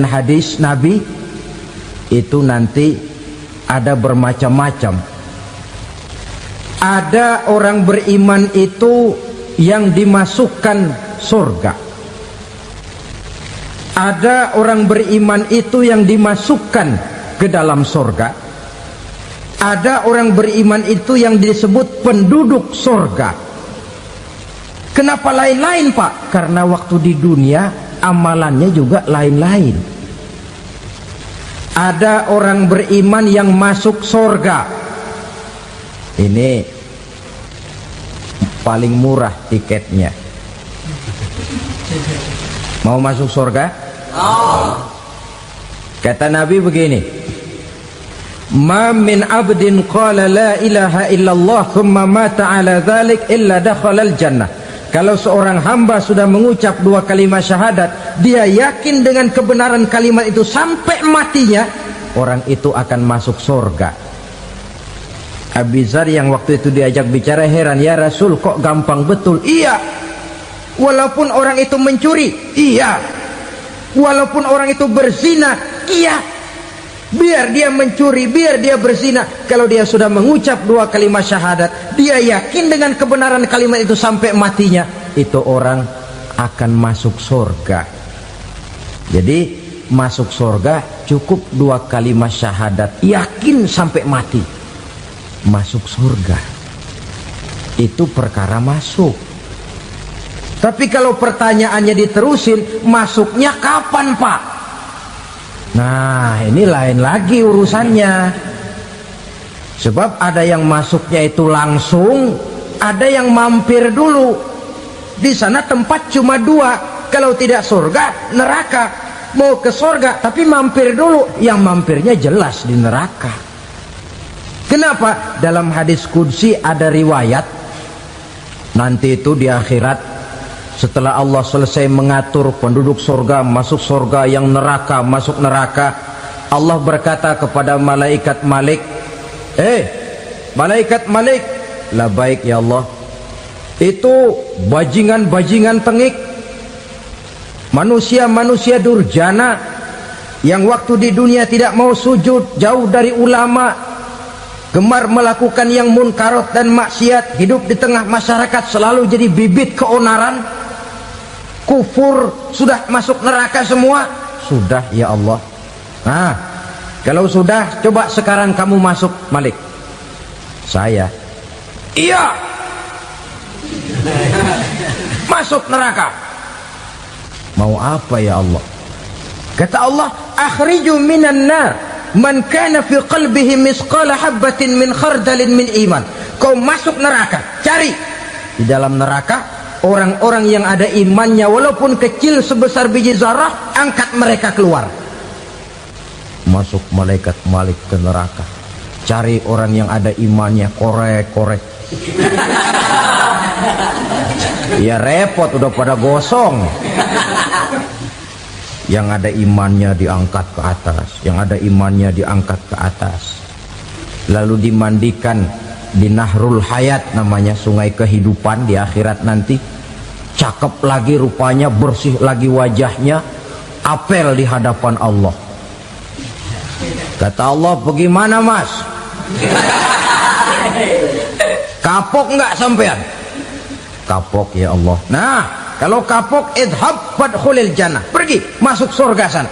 Hadis Nabi itu nanti ada bermacam-macam. Ada orang beriman itu yang dimasukkan surga. Ada orang beriman itu yang dimasukkan ke dalam surga. Ada orang beriman itu yang disebut penduduk surga. Kenapa lain-lain, Pak? Karena waktu di dunia amalannya juga lain-lain. Ada orang beriman yang masuk surga. Ini paling murah tiketnya. Mau masuk surga? Kata Nabi begini, ma min abdin qala la ilaha illallah thumma mata ala dhalik illa dakhalal jannah. Kalau seorang hamba sudah mengucap dua kalimat syahadat, dia yakin dengan kebenaran kalimat itu sampai matinya, orang itu akan masuk surga. Abi Dzar yang waktu itu diajak bicara heran, ya Rasul kok gampang betul? Iya. Walaupun orang itu mencuri, iya. Walaupun orang itu berzina, iya. Biar dia mencuri, biar dia berzina, kalau dia sudah mengucap dua kalimat syahadat, dia yakin dengan kebenaran kalimat itu sampai matinya, itu orang akan masuk surga. Jadi masuk surga cukup dua kalimat syahadat, yakin sampai mati, masuk surga. Itu perkara masuk. Tapi kalau pertanyaannya diterusin, masuknya kapan, Pak? Nah, ini lain lagi urusannya. Sebab ada yang masuknya itu langsung, ada yang mampir dulu. Di sana tempat cuma dua, kalau tidak surga, neraka. Mau ke surga tapi mampir dulu, yang mampirnya jelas di neraka. Kenapa? Dalam hadis qudsi ada riwayat, nanti itu di akhirat, setelah Allah selesai mengatur penduduk surga masuk surga, yang neraka masuk neraka, Allah berkata kepada malaikat Malik, malaikat Malik, labaik ya Allah, itu bajingan-bajingan tengik, manusia-manusia durjana yang waktu di dunia tidak mau sujud, jauh dari ulama, gemar melakukan yang munkarat dan maksiat, hidup di tengah masyarakat selalu jadi bibit keonaran, kufur, sudah masuk neraka semua. Sudah ya Allah. Nah, kalau sudah, coba sekarang kamu masuk, Malik. Saya, iya, masuk neraka. Mau apa ya Allah? Kata Allah, akhriju minan nar man kana fi qalbihi misqala habatin min khardalin min iman. Kau masuk neraka, cari di dalam neraka orang-orang yang ada imannya walaupun kecil sebesar biji zarah, angkat mereka keluar. Masuk malaikat Malik ke neraka, cari orang yang ada imannya, korek-korek. Ya repot, udah pada gosong. Yang ada imannya diangkat ke atas, yang ada imannya diangkat ke atas, lalu dimandikan di Nahrul Hayat, namanya sungai kehidupan di akhirat nanti. Cakep lagi rupanya, bersih lagi wajahnya, apel di hadapan Allah. Kata Allah, bagaimana Mas? Kapok nggak sampean? Kapok ya Allah. Nah, kalau kapok, idhab fadkhulil jannah, pergi masuk surga sana.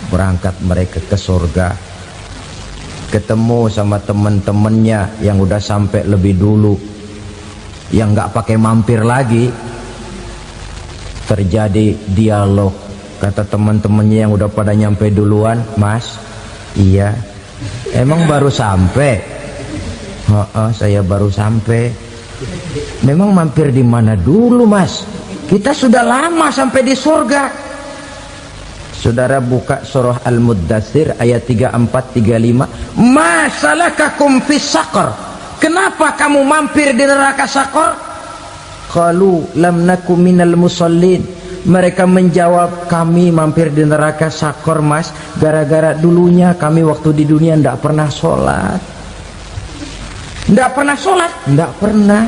Berangkat mereka ke surga, ketemu sama teman-temannya yang udah sampai lebih dulu, yang nggak pakai mampir lagi. Terjadi dialog. Kata teman-temannya yang udah pada nyampe duluan, Mas, iya, emang baru sampai? Saya baru sampai. Memang mampir di mana dulu, Mas? Kita sudah lama sampai di surga. Saudara buka surah Al-Muddatsir ayat 34-35. Ma salakakum fis saqar? Kenapa kamu mampir di neraka Saqar? Qalu lam naku minal musallin. Mereka menjawab, kami mampir di neraka Saqar, Mas, gara-gara dulunya kami waktu di dunia ndak pernah sholat. Ndak pernah sholat? Ndak pernah.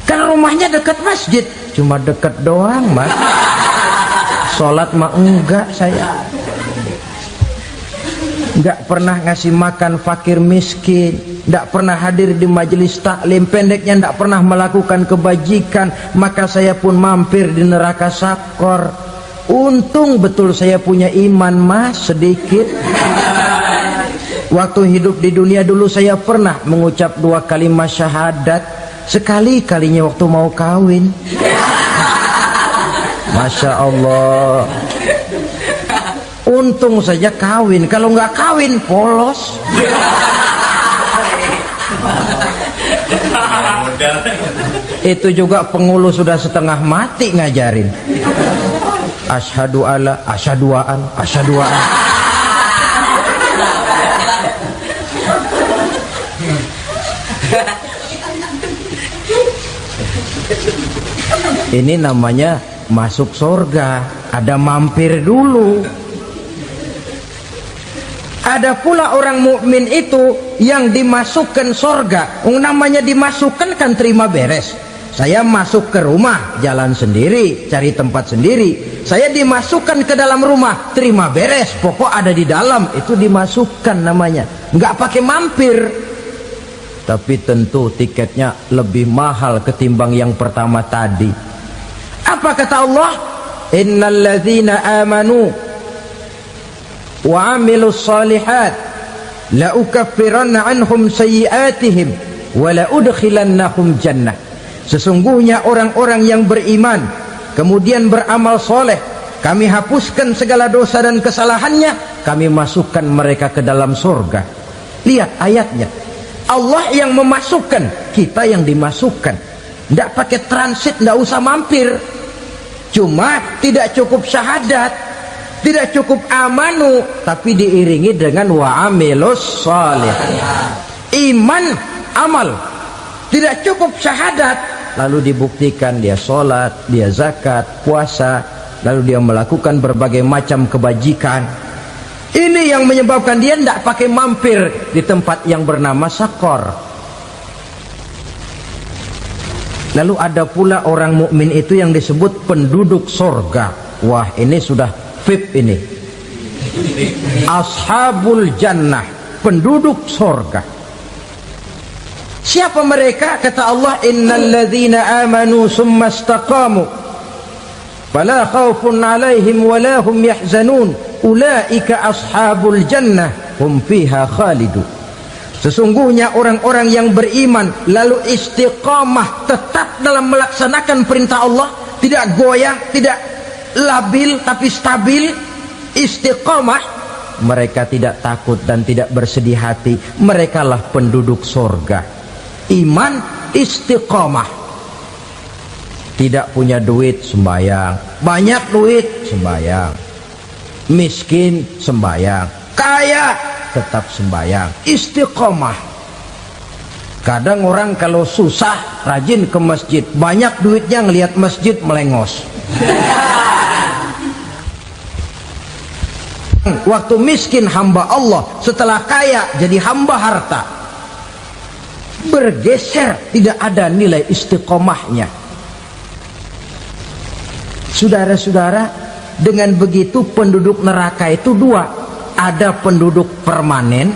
Kan rumahnya dekat masjid, cuma dekat doang, Mas. Sholat mah enggak saya. nggak pernah ngasih makan fakir miskin, nggak pernah hadir di majelis taklim, pendeknya nggak pernah melakukan kebajikan, maka saya pun mampir di neraka sakor. Untung betul saya punya iman mas sedikit. Waktu hidup di dunia dulu saya pernah mengucap 2 kalimat syahadat, sekali-kalinya waktu mau kawin. Masya Allah. Untung saja kawin, kalau nggak kawin polos. Itu juga pengulu sudah setengah mati ngajarin. Asyhadu alla, asyaduaan, asyaduaan. Ini namanya masuk surga, ada mampir dulu. Ada pula orang mukmin itu yang dimasukkan surga. Namanya dimasukkan kan terima beres. Saya masuk ke rumah, jalan sendiri, cari tempat sendiri. Saya dimasukkan ke dalam rumah, terima beres, pokok ada di dalam, itu dimasukkan namanya. Nggak pakai mampir. Tapi tentu tiketnya lebih mahal ketimbang yang pertama tadi. Apa kata Allah? Innal ladzina amanu wa amilus salihat la ukaffiranna anhum sayyi'atihim wa la udkhilannahum jannah. Sesungguhnya orang-orang yang beriman kemudian beramal soleh, kami hapuskan segala dosa dan kesalahannya, kami masukkan mereka ke dalam surga. Lihat ayatnya, Allah yang memasukkan, kita yang dimasukkan. Tidak pakai transit, tidak usah mampir. Cuma tidak cukup syahadat, tidak cukup amanu, tapi diiringi dengan wa'amilus salih. Iman, amal. Tidak cukup syahadat, lalu dibuktikan dia sholat, dia zakat, puasa, lalu dia melakukan berbagai macam kebajikan. Ini yang menyebabkan dia tidak pakai mampir di tempat yang bernama sakor. Lalu ada pula orang mukmin itu yang disebut penduduk surga. Wah, ini sudah VIP ini. Ashabul jannah, penduduk surga. Siapa mereka? Kata Allah, innal ladzina amanu summa istaqamu fala khaufun alaihim wala hum yahzanun ulaika ashabul jannah hum fiha khalidun. Sesungguhnya orang-orang yang beriman lalu istiqamah, tetap dalam melaksanakan perintah Allah, tidak goyah, tidak labil tapi stabil, istiqamah, mereka tidak takut dan tidak bersedih hati. Merekalah penduduk surga. Iman, istiqamah. Tidak punya duit, sembayang. Banyak duit, sembayang. Miskin, sembayang. Kaya, tetap sembayang. Istiqamah. Kadang orang kalau susah rajin ke masjid, banyak duitnya ngelihat masjid melengos. Waktu miskin hamba Allah, setelah kaya jadi hamba harta. Bergeser, tidak ada nilai istiqomahnya. Saudara-saudara, dengan begitu penduduk neraka itu dua. Ada penduduk permanen,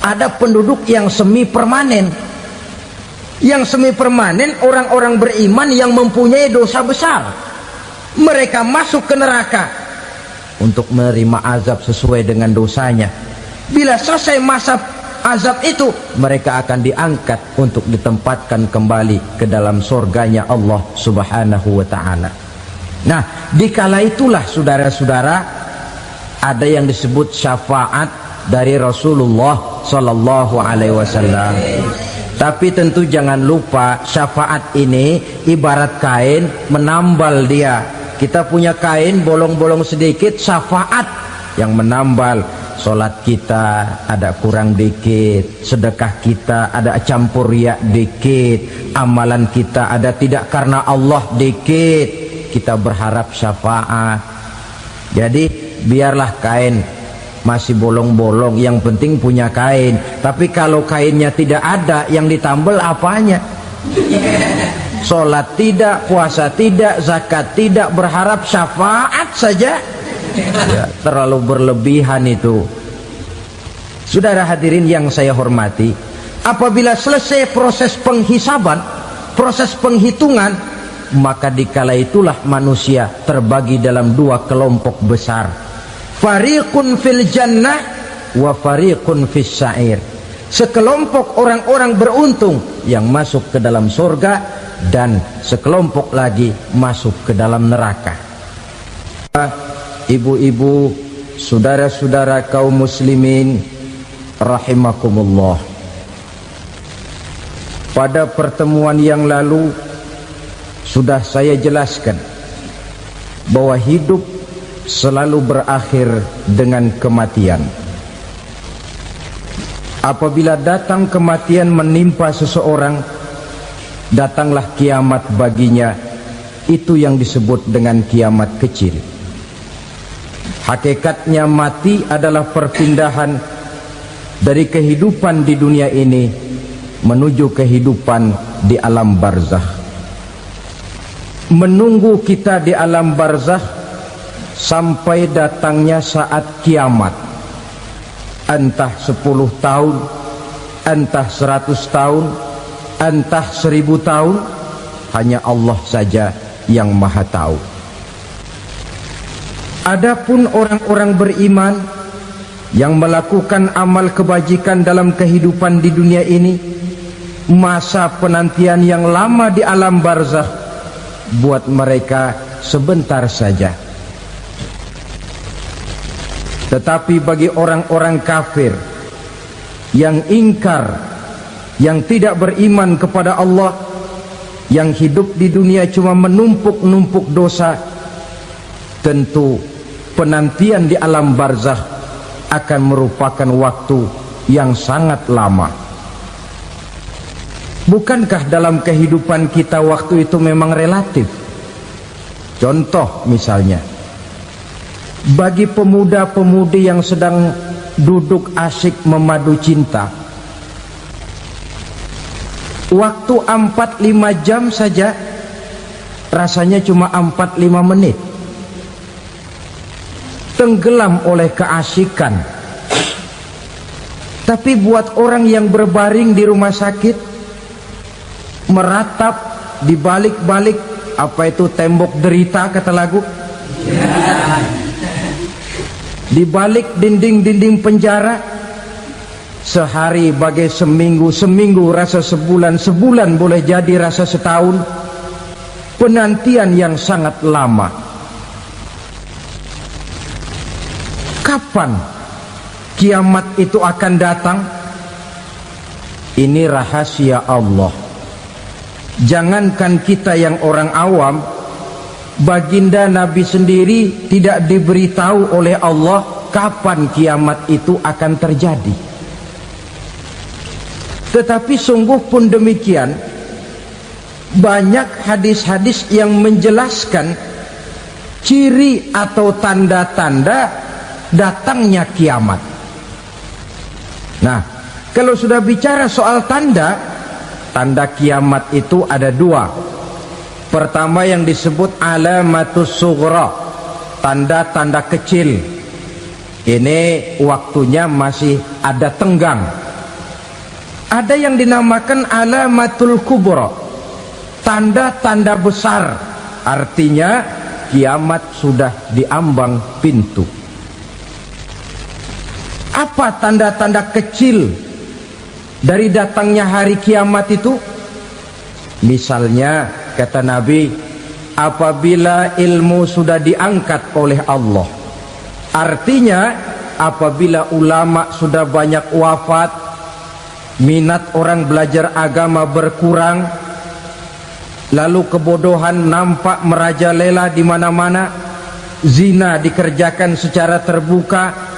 ada penduduk yang semi permanen. Yang semi permanen orang-orang beriman yang mempunyai dosa besar. Mereka masuk ke neraka untuk menerima azab sesuai dengan dosanya. Bila selesai masa azab itu, mereka akan diangkat untuk ditempatkan kembali ke dalam surganya Allah Subhanahu wa ta'ala. Nah, dikala itulah saudara-saudara, ada yang disebut syafaat dari Rasulullah Sallallahu Alaihi Wasallam. Tapi tentu jangan lupa, syafaat ini ibarat kain menambal dia. Kita punya kain bolong-bolong sedikit, syafaat yang menambal. Solat kita ada kurang dikit, sedekah kita ada campur riak dikit, amalan kita ada tidak karena Allah dikit, kita berharap syafaat. Jadi biarlah kain masih bolong-bolong, yang penting punya kain. Tapi kalau kainnya tidak ada, yang ditambal apanya? Solat tidak, puasa tidak, zakat tidak, berharap syafaat saja. Ya, terlalu berlebihan itu. Saudara hadirin yang saya hormati, apabila selesai proses penghisaban, proses penghitungan, maka dikala itulah manusia terbagi dalam dua kelompok besar. Fariqun fil jannah wa fariqun fis sa'ir. Sekelompok orang-orang beruntung yang masuk ke dalam surga, dan sekelompok lagi masuk ke dalam neraka. Ibu-ibu, saudara-saudara kaum muslimin rahimakumullah, pada pertemuan yang lalu sudah saya jelaskan bahwa hidup selalu berakhir dengan kematian. Apabila datang kematian menimpa seseorang, datanglah kiamat baginya. Itu yang disebut dengan kiamat kecil. Hakikatnya mati adalah perpindahan dari kehidupan di dunia ini menuju kehidupan di alam barzakh. Menunggu kita di alam barzakh sampai datangnya saat kiamat, entah 10 tahun, entah 100 tahun, entah 1000 tahun, hanya Allah saja yang maha tahu. Adapun orang-orang beriman yang melakukan amal kebajikan dalam kehidupan di dunia ini, masa penantian yang lama di alam barzakh buat mereka sebentar saja. Tetapi bagi orang-orang kafir yang ingkar, yang tidak beriman kepada Allah, yang hidup di dunia cuma menumpuk-numpuk dosa, tentu penantian di alam barzakh akan merupakan waktu yang sangat lama. Bukankah dalam kehidupan kita waktu itu memang relatif? Contoh misalnya, bagi pemuda-pemudi yang sedang duduk asyik memadu cinta, waktu 4-5 jam saja rasanya cuma 4-5 menit. Tenggelam oleh keasikan. Tapi buat orang yang berbaring di rumah sakit, meratap di balik-balik apa itu tembok derita kata lagu, di balik dinding-dinding penjara, sehari bagai seminggu, seminggu rasa sebulan, sebulan boleh jadi rasa setahun. Penantian yang sangat lama. Kapan kiamat itu akan datang? Ini rahasia Allah. Jangankan kita yang orang awam, baginda Nabi sendiri tidak diberitahu oleh Allah kapan kiamat itu akan terjadi. Tetapi sungguh pun demikian, banyak hadis-hadis yang menjelaskan ciri atau tanda-tanda datangnya kiamat. Nah, kalau sudah bicara soal tanda, tanda kiamat itu ada dua. Pertama yang disebut alamatus sughra, tanda-tanda kecil. Ini waktunya masih ada tenggang. Ada yang dinamakan alamatul kubra, tanda-tanda besar, artinya kiamat sudah diambang pintu. Apa tanda-tanda kecil dari datangnya hari kiamat itu? Misalnya kata Nabi, apabila ilmu sudah diangkat oleh Allah, artinya apabila ulama sudah banyak wafat, minat orang belajar agama berkurang, lalu kebodohan nampak merajalela di mana-mana, zina dikerjakan secara terbuka,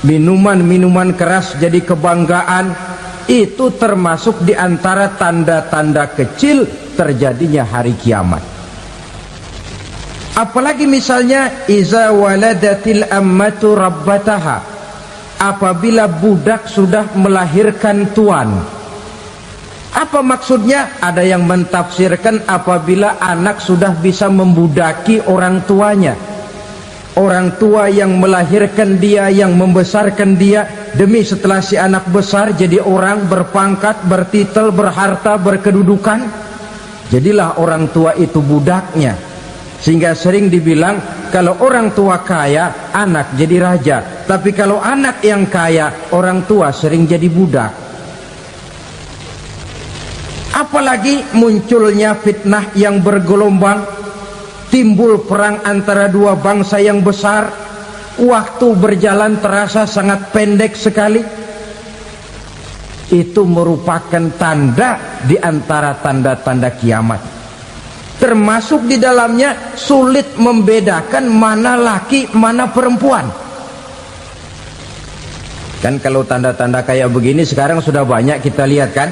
minuman-minuman keras jadi kebanggaan, itu termasuk di antara tanda-tanda kecil terjadinya hari kiamat. Apalagi misalnya iza waladatil ammatu rabbataha, apabila budak sudah melahirkan tuan. Apa maksudnya? Ada yang mentafsirkan apabila anak sudah bisa membudaki orang tuanya. orang tua yang melahirkan dia, yang membesarkan dia, demi setelah si anak besar jadi orang berpangkat, bertitel, berharta, berkedudukan, jadilah orang tua itu budaknya. Sehingga sering dibilang kalau orang tua kaya, anak jadi raja, tapi kalau anak yang kaya, orang tua sering jadi budak. Apalagi munculnya fitnah yang bergelombang, timbul perang antara dua bangsa yang besar, waktu berjalan terasa sangat pendek sekali. Itu merupakan tanda di antara tanda-tanda kiamat. Termasuk di dalamnya sulit membedakan mana laki, mana perempuan. Kan kalau tanda-tanda kayak begini sekarang sudah banyak kita lihat kan.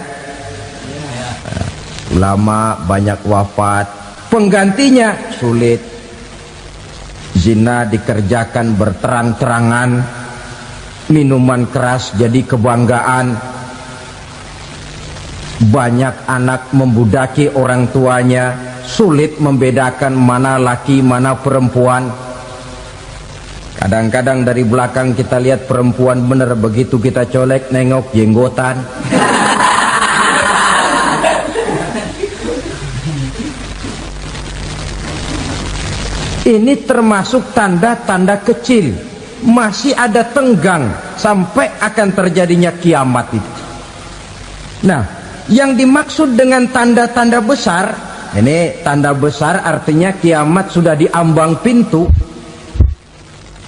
Ulama banyak wafat, penggantinya sulit. Zina dikerjakan berterang-terangan, minuman keras jadi kebanggaan, banyak anak membudaki orang tuanya, sulit membedakan mana laki mana perempuan. Kadang-kadang dari belakang kita lihat perempuan bener, begitu kita colek nengok jenggotan. Ini termasuk tanda-tanda kecil, masih ada tenggang sampai akan terjadinya kiamat itu. Nah, yang dimaksud dengan tanda-tanda besar, ini tanda besar artinya kiamat sudah diambang pintu.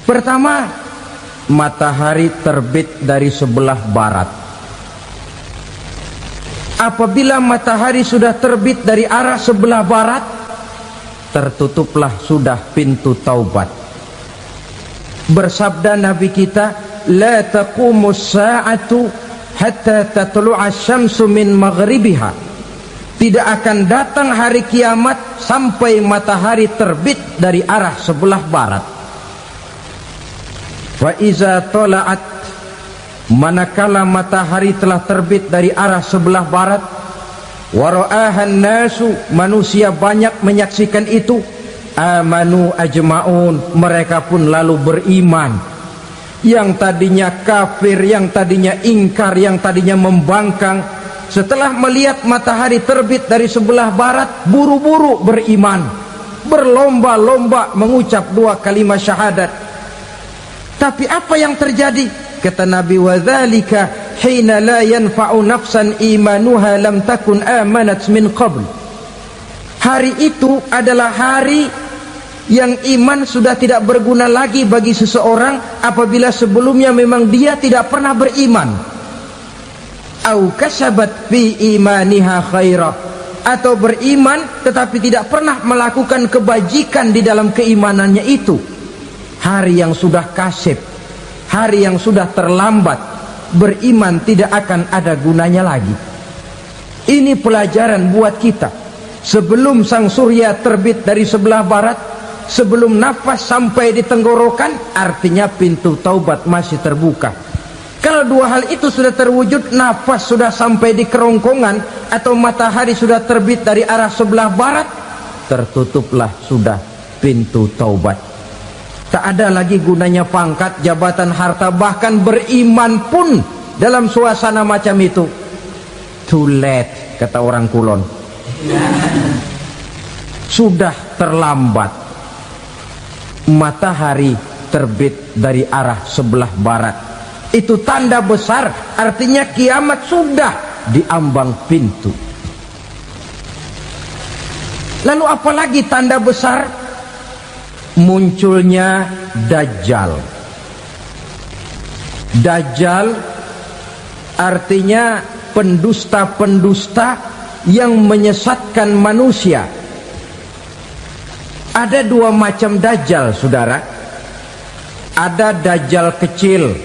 Pertama, matahari terbit dari sebelah barat. Apabila matahari sudah terbit dari arah sebelah barat, tertutuplah sudah pintu taubat. Bersabda Nabi kita, la taqumus sa'atu hatta tatlu'a syamsu min maghribiha. Tidak akan datang hari kiamat sampai matahari terbit dari arah sebelah barat. Wa iza tala'at, manakala matahari telah terbit dari arah sebelah barat, wara'ahan nasu, manusia banyak menyaksikan itu, amanu ajma'un, mereka pun lalu beriman. Yang tadinya kafir, yang tadinya ingkar, yang tadinya membangkang, setelah melihat matahari terbit dari sebelah barat, buru-buru beriman, berlomba-lomba mengucap dua kalimat syahadat. Tapi apa yang terjadi? Kata Nabi, wadzalika hina la yanfa'u nafsan imanuha lam takun amanat min qabl. Hari itu adalah hari yang iman sudah tidak berguna lagi bagi seseorang apabila sebelumnya memang dia tidak pernah beriman. Au kasabat fi imaniha khaira, atau beriman tetapi tidak pernah melakukan kebajikan di dalam keimanannya itu. Hari yang sudah kasib, hari yang sudah terlambat, beriman tidak akan ada gunanya lagi. Ini pelajaran buat kita. Sebelum sang surya terbit dari sebelah barat, sebelum nafas sampai di tenggorokan, artinya pintu taubat masih terbuka. Kalau dua hal itu sudah terwujud, nafas sudah sampai di kerongkongan atau matahari sudah terbit dari arah sebelah barat, tertutuplah sudah pintu taubat. Tak ada lagi gunanya pangkat, jabatan, harta, bahkan beriman pun dalam suasana macam itu too late, kata orang Kulon. Sudah terlambat. Matahari terbit dari arah sebelah barat, itu tanda besar, artinya kiamat sudah diambang pintu. Lalu apalagi tanda besar? Munculnya Dajjal. Dajjal artinya pendusta-pendusta yang menyesatkan manusia. Ada dua macam Dajjal, saudara. Ada Dajjal kecil,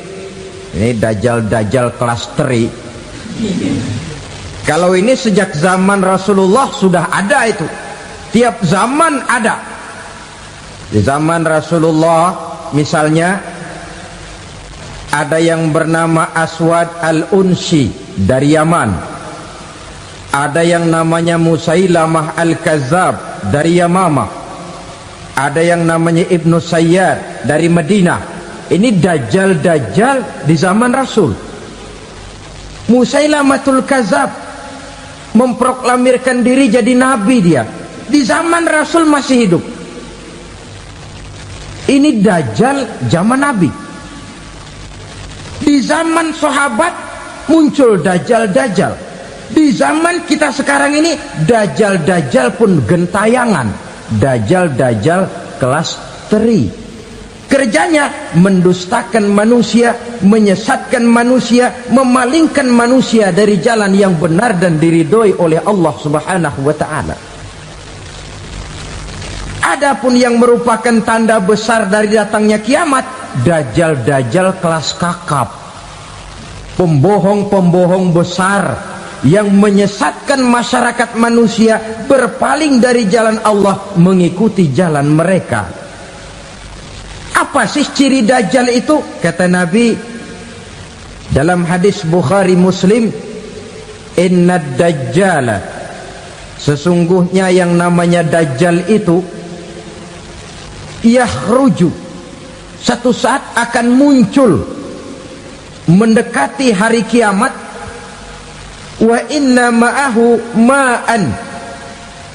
ini Dajjal kelas 3. Kalau ini sejak zaman Rasulullah sudah ada itu. Tiap zaman ada. Di zaman Rasulullah misalnya ada yang bernama Aswad al-Unsi dari Yaman, ada yang namanya Musailamah al-Kazzab dari Yamamah, ada yang namanya Ibnu Sayyad dari Madinah. Ini dajjal di zaman Rasul. Musailamatul Kadzab memproklamirkan diri jadi nabi, dia di zaman Rasul masih hidup. Ini dajjal zaman Nabi. Di zaman sahabat muncul dajjal. Di zaman kita sekarang ini dajjal pun gentayangan. Dajjal kelas teri. Kerjanya mendustakan manusia, menyesatkan manusia, memalingkan manusia dari jalan yang benar dan diridhoi oleh Allah Subhanahu wa taala. Adapun yang merupakan tanda besar dari datangnya kiamat, dajjal kelas kakap. Pembohong besar yang menyesatkan masyarakat manusia berpaling dari jalan Allah mengikuti jalan mereka. Apa sih ciri dajjal itu? Kata Nabi dalam hadis Bukhari Muslim, "Innad dajjala", sesungguhnya yang namanya dajjal itu yakhruju, satu saat akan muncul mendekati hari kiamat. Wa inna ma'ahu ma'an,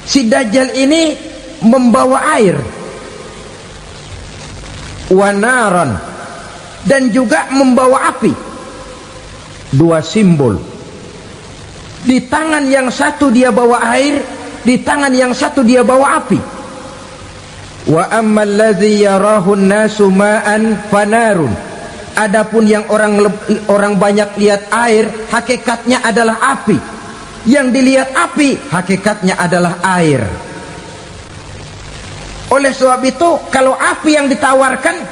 si dajjal ini membawa air. Wa naran, dan juga membawa api. Dua simbol. Di tangan yang satu dia bawa air, di tangan yang satu dia bawa api. Wa ammal ladzi yarahu an-nasu ma'an fanarun, adapun yang orang banyak lihat air, hakikatnya adalah api. Yang dilihat api, hakikatnya adalah air. Oleh sebab itu, kalau api yang ditawarkan,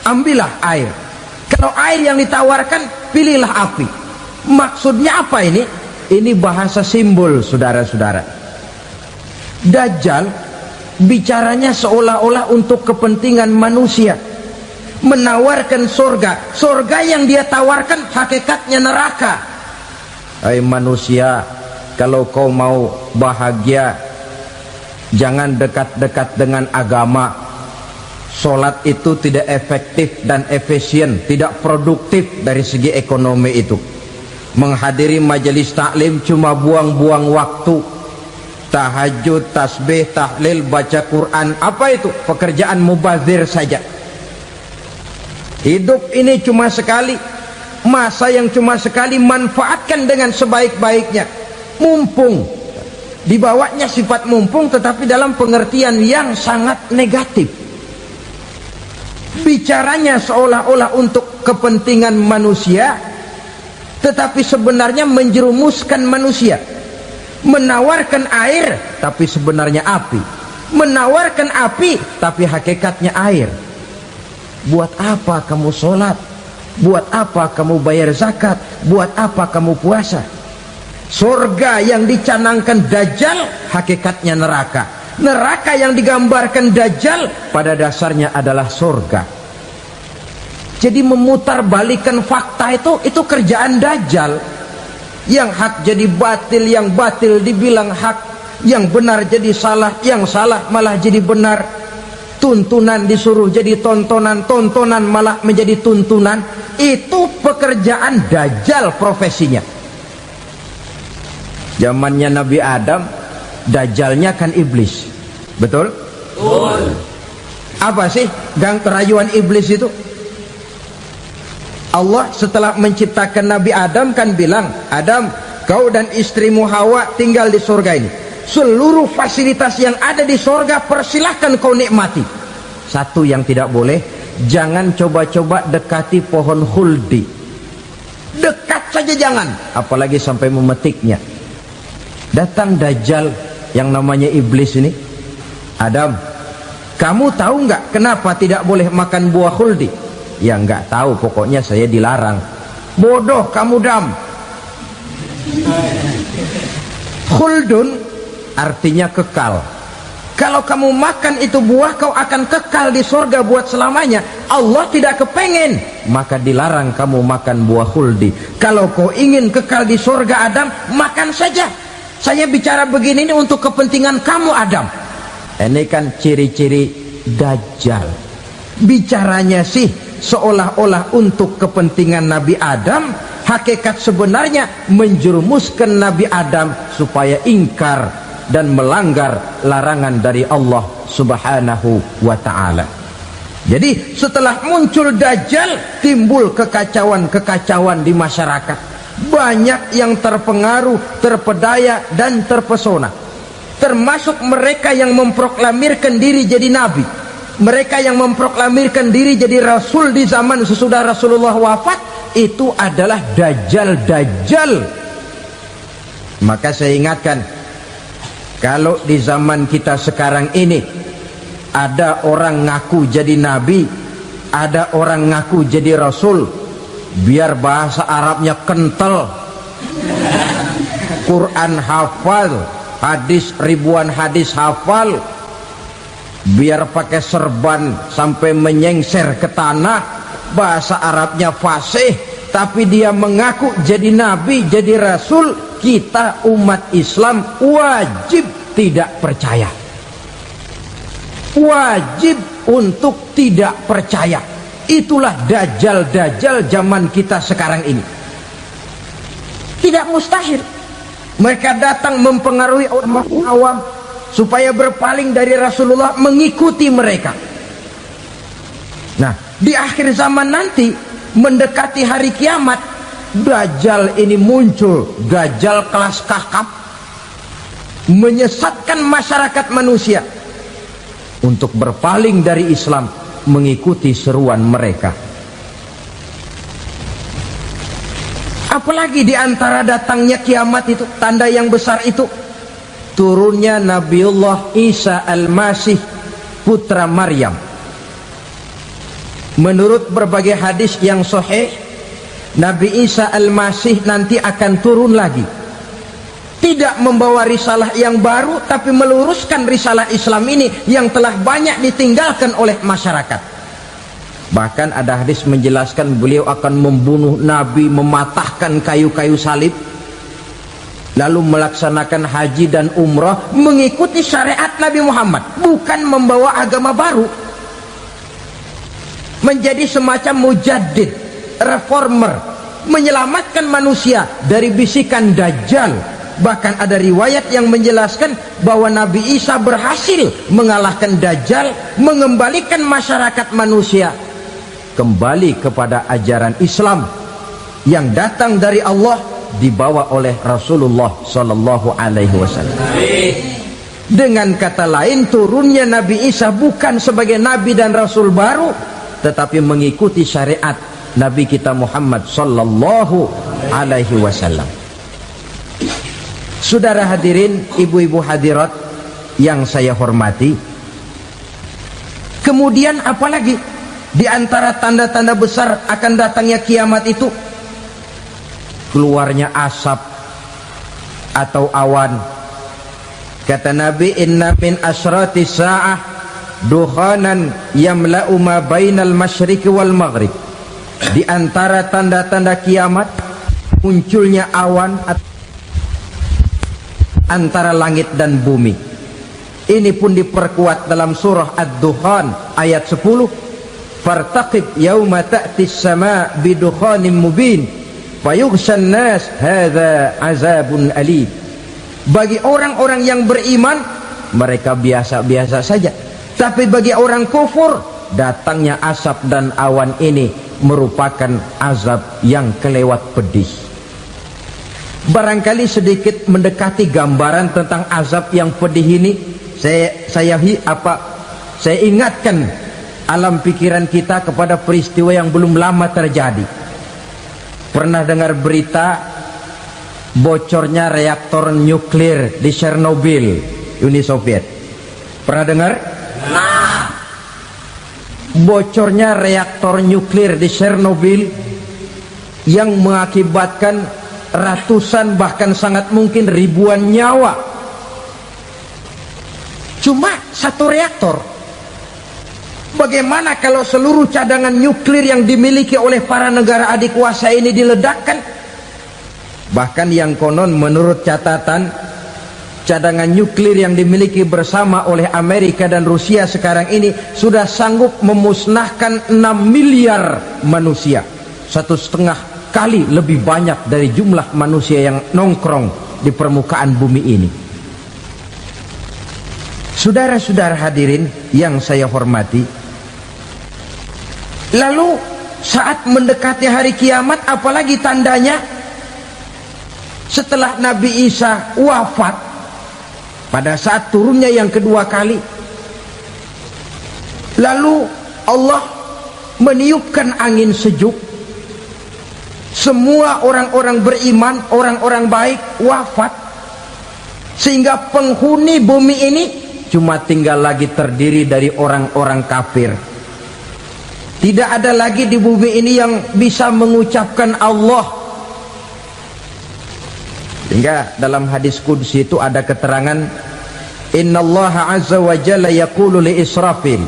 ambillah air. Kalau air yang ditawarkan, pilihlah api. Maksudnya apa ini? Ini bahasa simbol, saudara-saudara. Dajjal bicaranya seolah-olah untuk kepentingan manusia, menawarkan surga yang dia tawarkan hakikatnya neraka. Hai manusia, kalau kau mau bahagia, jangan dekat-dekat dengan agama. Sholat itu tidak efektif dan efisien, tidak produktif dari segi ekonomi itu. Menghadiri majelis taklim cuma buang-buang waktu. Tahajud, tasbih, tahlil, baca Quran, apa itu? Pekerjaan mubazir saja. Hidup ini cuma sekali, masa yang cuma sekali, manfaatkan dengan sebaik-baiknya. Mumpung, dibawanya sifat mumpung, tetapi dalam pengertian yang sangat negatif. Bicaranya seolah-olah untuk kepentingan manusia, tetapi sebenarnya menjerumuskan manusia. Menawarkan air, tapi sebenarnya api. Menawarkan api, tapi hakikatnya air. Buat apa kamu sholat? Buat apa kamu bayar zakat? Buat apa kamu puasa? Surga yang dicanangkan dajjal, hakikatnya neraka. Neraka yang digambarkan dajjal, pada dasarnya adalah surga. Jadi memutarbalikkan fakta itu kerjaan dajjal. Yang hak jadi batil, yang batil dibilang hak, yang benar jadi salah, yang salah malah jadi benar. Tuntunan disuruh jadi tontonan, tontonan malah menjadi tuntunan. Itu pekerjaan dajjal profesinya. Zamannya Nabi Adam, dajjalnya kan iblis. Betul? Betul. Apa sih gang kerayuan iblis itu? Allah setelah menciptakan Nabi Adam kan bilang, Adam, kau dan istrimu Hawa tinggal di surga ini. Seluruh fasilitas yang ada di surga persilahkan kau nikmati. Satu yang tidak boleh, jangan coba-coba dekati pohon khuldi. Dekat saja jangan, apalagi sampai memetiknya. Datang dajjal yang namanya iblis ini. Adam, kamu tahu nggak kenapa tidak boleh makan buah khuldi? Ya nggak tahu, pokoknya saya dilarang. Bodoh kamu Dam. Khuldun artinya kekal. Kalau kamu makan itu buah, kau akan kekal di surga buat selamanya. Allah tidak kepengen, maka dilarang kamu makan buah khuldi. Kalau kau ingin kekal di surga Adam, makan saja. Saya bicara begini ini untuk kepentingan kamu Adam. Ini kan ciri-ciri dajjal. Bicaranya sih seolah-olah untuk kepentingan Nabi Adam, hakikat sebenarnya menjerumuskan Nabi Adam supaya ingkar dan melanggar larangan dari Allah Subhanahu wa ta'ala. Jadi setelah muncul Dajjal, timbul kekacauan-kekacauan di masyarakat. Banyak yang terpengaruh, terpedaya dan terpesona, termasuk mereka yang memproklamirkan diri jadi nabi, mereka yang memproklamirkan diri jadi rasul di zaman sesudah Rasulullah wafat. Itu adalah Dajjal. Maka saya ingatkan, kalau di zaman kita sekarang ini ada orang ngaku jadi nabi, ada orang ngaku jadi rasul, biar bahasa Arabnya kental, Quran hafal, hadis ribuan hadis hafal, biar pakai serban sampai menyengser ke tanah, bahasa Arabnya fasih, tapi dia mengaku jadi nabi, jadi rasul, kita umat Islam wajib tidak percaya, wajib untuk tidak percaya. Itulah Dajjal zaman kita sekarang ini. Tidak mustahil mereka datang mempengaruhi orang awam supaya berpaling dari Rasulullah, mengikuti mereka. Nah, di akhir zaman nanti, mendekati hari kiamat, Dajjal ini muncul, Dajjal kelas kakap, menyesatkan masyarakat manusia untuk berpaling dari Islam, mengikuti seruan mereka. Apalagi di antara datangnya kiamat itu, tanda yang besar itu, turunnya Nabiullah Isa Al-Masih, putra Maryam. Menurut berbagai hadis yang sahih, Nabi Isa Al-Masih nanti akan turun lagi, tidak membawa risalah yang baru, tapi meluruskan risalah Islam ini yang telah banyak ditinggalkan oleh masyarakat. Bahkan ada hadis menjelaskan beliau akan membunuh Nabi, mematahkan kayu-kayu salib, lalu melaksanakan haji dan umrah mengikuti syariat Nabi Muhammad, bukan membawa agama baru. Menjadi semacam mujaddid, reformer, menyelamatkan manusia dari bisikan Dajjal. Bahkan ada riwayat yang menjelaskan bahwa Nabi Isa berhasil mengalahkan Dajjal, mengembalikan masyarakat manusia kembali kepada ajaran Islam yang datang dari Allah, dibawa oleh Rasulullah Sallallahu Alaihi Wasallam. Dengan kata lain, turunnya Nabi Isa bukan sebagai Nabi dan Rasul baru, tetapi mengikuti syariat Nabi kita Muhammad Sallallahu Alaihi Wasallam. Saudara hadirin, ibu-ibu hadirat yang saya hormati, kemudian apalagi di antara tanda-tanda besar akan datangnya kiamat itu? Keluarnya asap atau awan. Kata Nabi, inna min asyrati sa'ah dukhanan yamla'u ma bainal masyriqi wal maghrib. Di antara tanda-tanda kiamat, munculnya awan antara langit dan bumi. Ini pun diperkuat dalam surah Ad-Dukhan ayat 10, fartaqib yauma ta'tis sama' bidukhanin mubin fayughshan nas hadza azabun alim. Bagi orang-orang yang beriman, mereka biasa-biasa saja, tapi bagi orang kufur, datangnya asap dan awan ini merupakan azab yang kelewat pedih. Barangkali sedikit mendekati gambaran tentang azab yang pedih ini, saya ingatkan alam pikiran kita kepada peristiwa yang belum lama terjadi. Pernah dengar berita bocornya reaktor nuklir di Chernobyl, Uni Soviet? Pernah dengar? Bocornya reaktor nuklir di Chernobyl yang mengakibatkan ratusan, bahkan sangat mungkin ribuan nyawa. Cuma satu reaktor. Bagaimana kalau seluruh cadangan nuklir yang dimiliki oleh para negara adik kuasa ini diledakkan? Bahkan yang konon menurut catatan cadangan nuklir yang dimiliki bersama oleh Amerika dan Rusia sekarang ini sudah sanggup memusnahkan 6 miliar manusia, 1,5 kali lebih banyak dari jumlah manusia yang nongkrong di permukaan bumi ini. Saudara-saudara hadirin yang saya hormati, lalu saat mendekati hari kiamat, apalagi tandanya setelah Nabi Isa wafat, pada saat turunnya yang kedua kali, lalu Allah meniupkan angin sejuk, semua orang-orang beriman, orang-orang baik wafat, sehingga penghuni bumi ini cuma tinggal lagi terdiri dari orang-orang kafir. Tidak ada lagi di bumi ini yang bisa mengucapkan Allah. Hingga dalam hadis qudsi itu ada keterangan, innallaha azza wa jalla yaqulu li Israfil.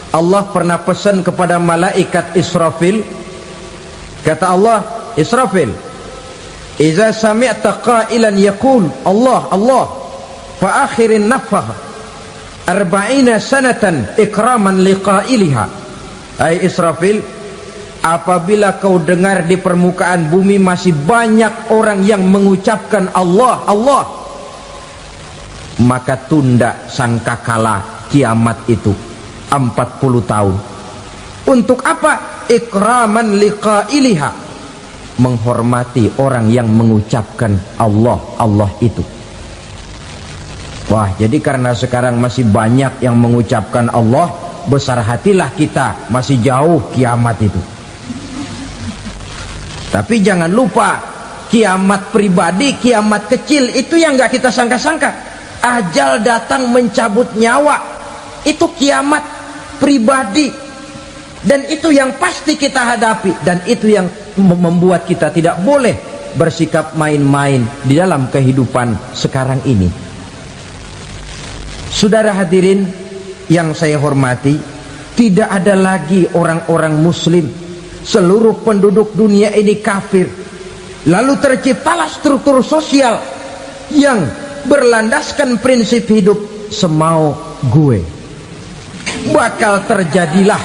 Allah pernah pesan kepada malaikat Israfil, kata Allah, Israfil, idza sami'ta qailan yaqul Allah Allah fa akhirin nafakh 40 sanatan ikraman liqailiha. Hai Israfil, apabila kau dengar di permukaan bumi masih banyak orang yang mengucapkan Allah Allah, maka tunda sangkakala kiamat itu 40 tahun. Untuk apa? Ikraman liqailiha, menghormati orang yang mengucapkan Allah Allah itu. Wah, jadi karena sekarang masih banyak yang mengucapkan Allah, besar hatilah kita, masih jauh kiamat itu. Tapi jangan lupa, kiamat pribadi, kiamat kecil itu yang gak kita sangka-sangka. Ajal datang mencabut nyawa, itu kiamat pribadi, dan itu yang pasti kita hadapi, dan itu yang membuat kita tidak boleh bersikap main-main di dalam kehidupan sekarang ini. Saudara hadirin yang saya hormati, tidak ada lagi orang-orang muslim, seluruh penduduk dunia ini kafir. Lalu terciptalah struktur sosial yang berlandaskan prinsip hidup semau gue. Bakal terjadilah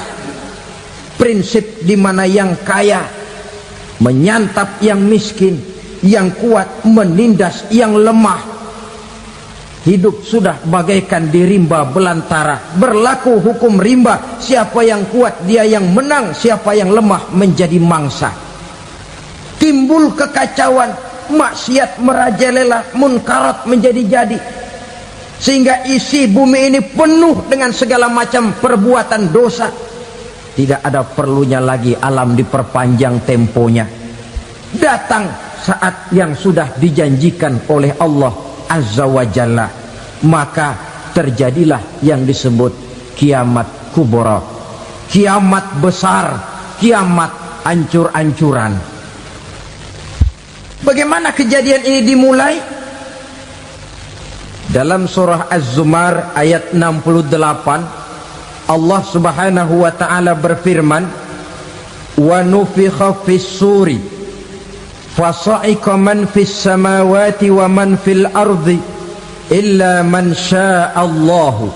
prinsip di mana yang kaya menyantap yang miskin, yang kuat menindas yang lemah. Hidup sudah bagaikan di rimba belantara, berlaku hukum rimba, siapa yang kuat dia yang menang, siapa yang lemah menjadi mangsa. Timbul kekacauan, maksiat merajalela, munkarat menjadi-jadi, sehingga isi bumi ini penuh dengan segala macam perbuatan dosa. Tidak ada perlunya lagi alam diperpanjang temponya. Datang saat yang sudah dijanjikan oleh Allah Azza wa Jalla, maka terjadilah yang disebut kiamat kubra, kiamat besar, kiamat ancur-ancuran. Bagaimana kejadian ini dimulai? Dalam surah Az-Zumar ayat 68, Allah Subhanahu wa taala berfirman, wa nufikha fis suri fasa'iqa man fis samawati wa man fil ardi illa man sya'allahu.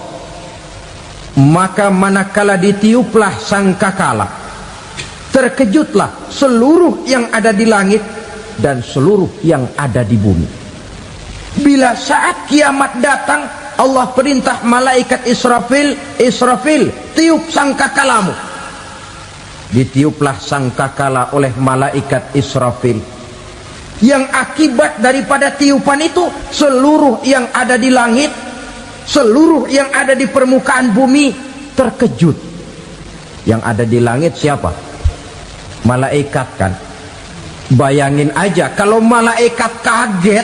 Maka manakala ditiuplah sangkakala, terkejutlah seluruh yang ada di langit dan seluruh yang ada di bumi. Bila saat kiamat datang, Allah perintah malaikat Israfil, Israfil, tiup sangkakalamu. Ditiuplah sangkakala oleh malaikat Israfil. Yang akibat daripada tiupan itu, seluruh yang ada di langit, seluruh yang ada di permukaan bumi terkejut. Yang ada di langit siapa? Malaikat kan. Bayangin aja kalau malaikat kaget,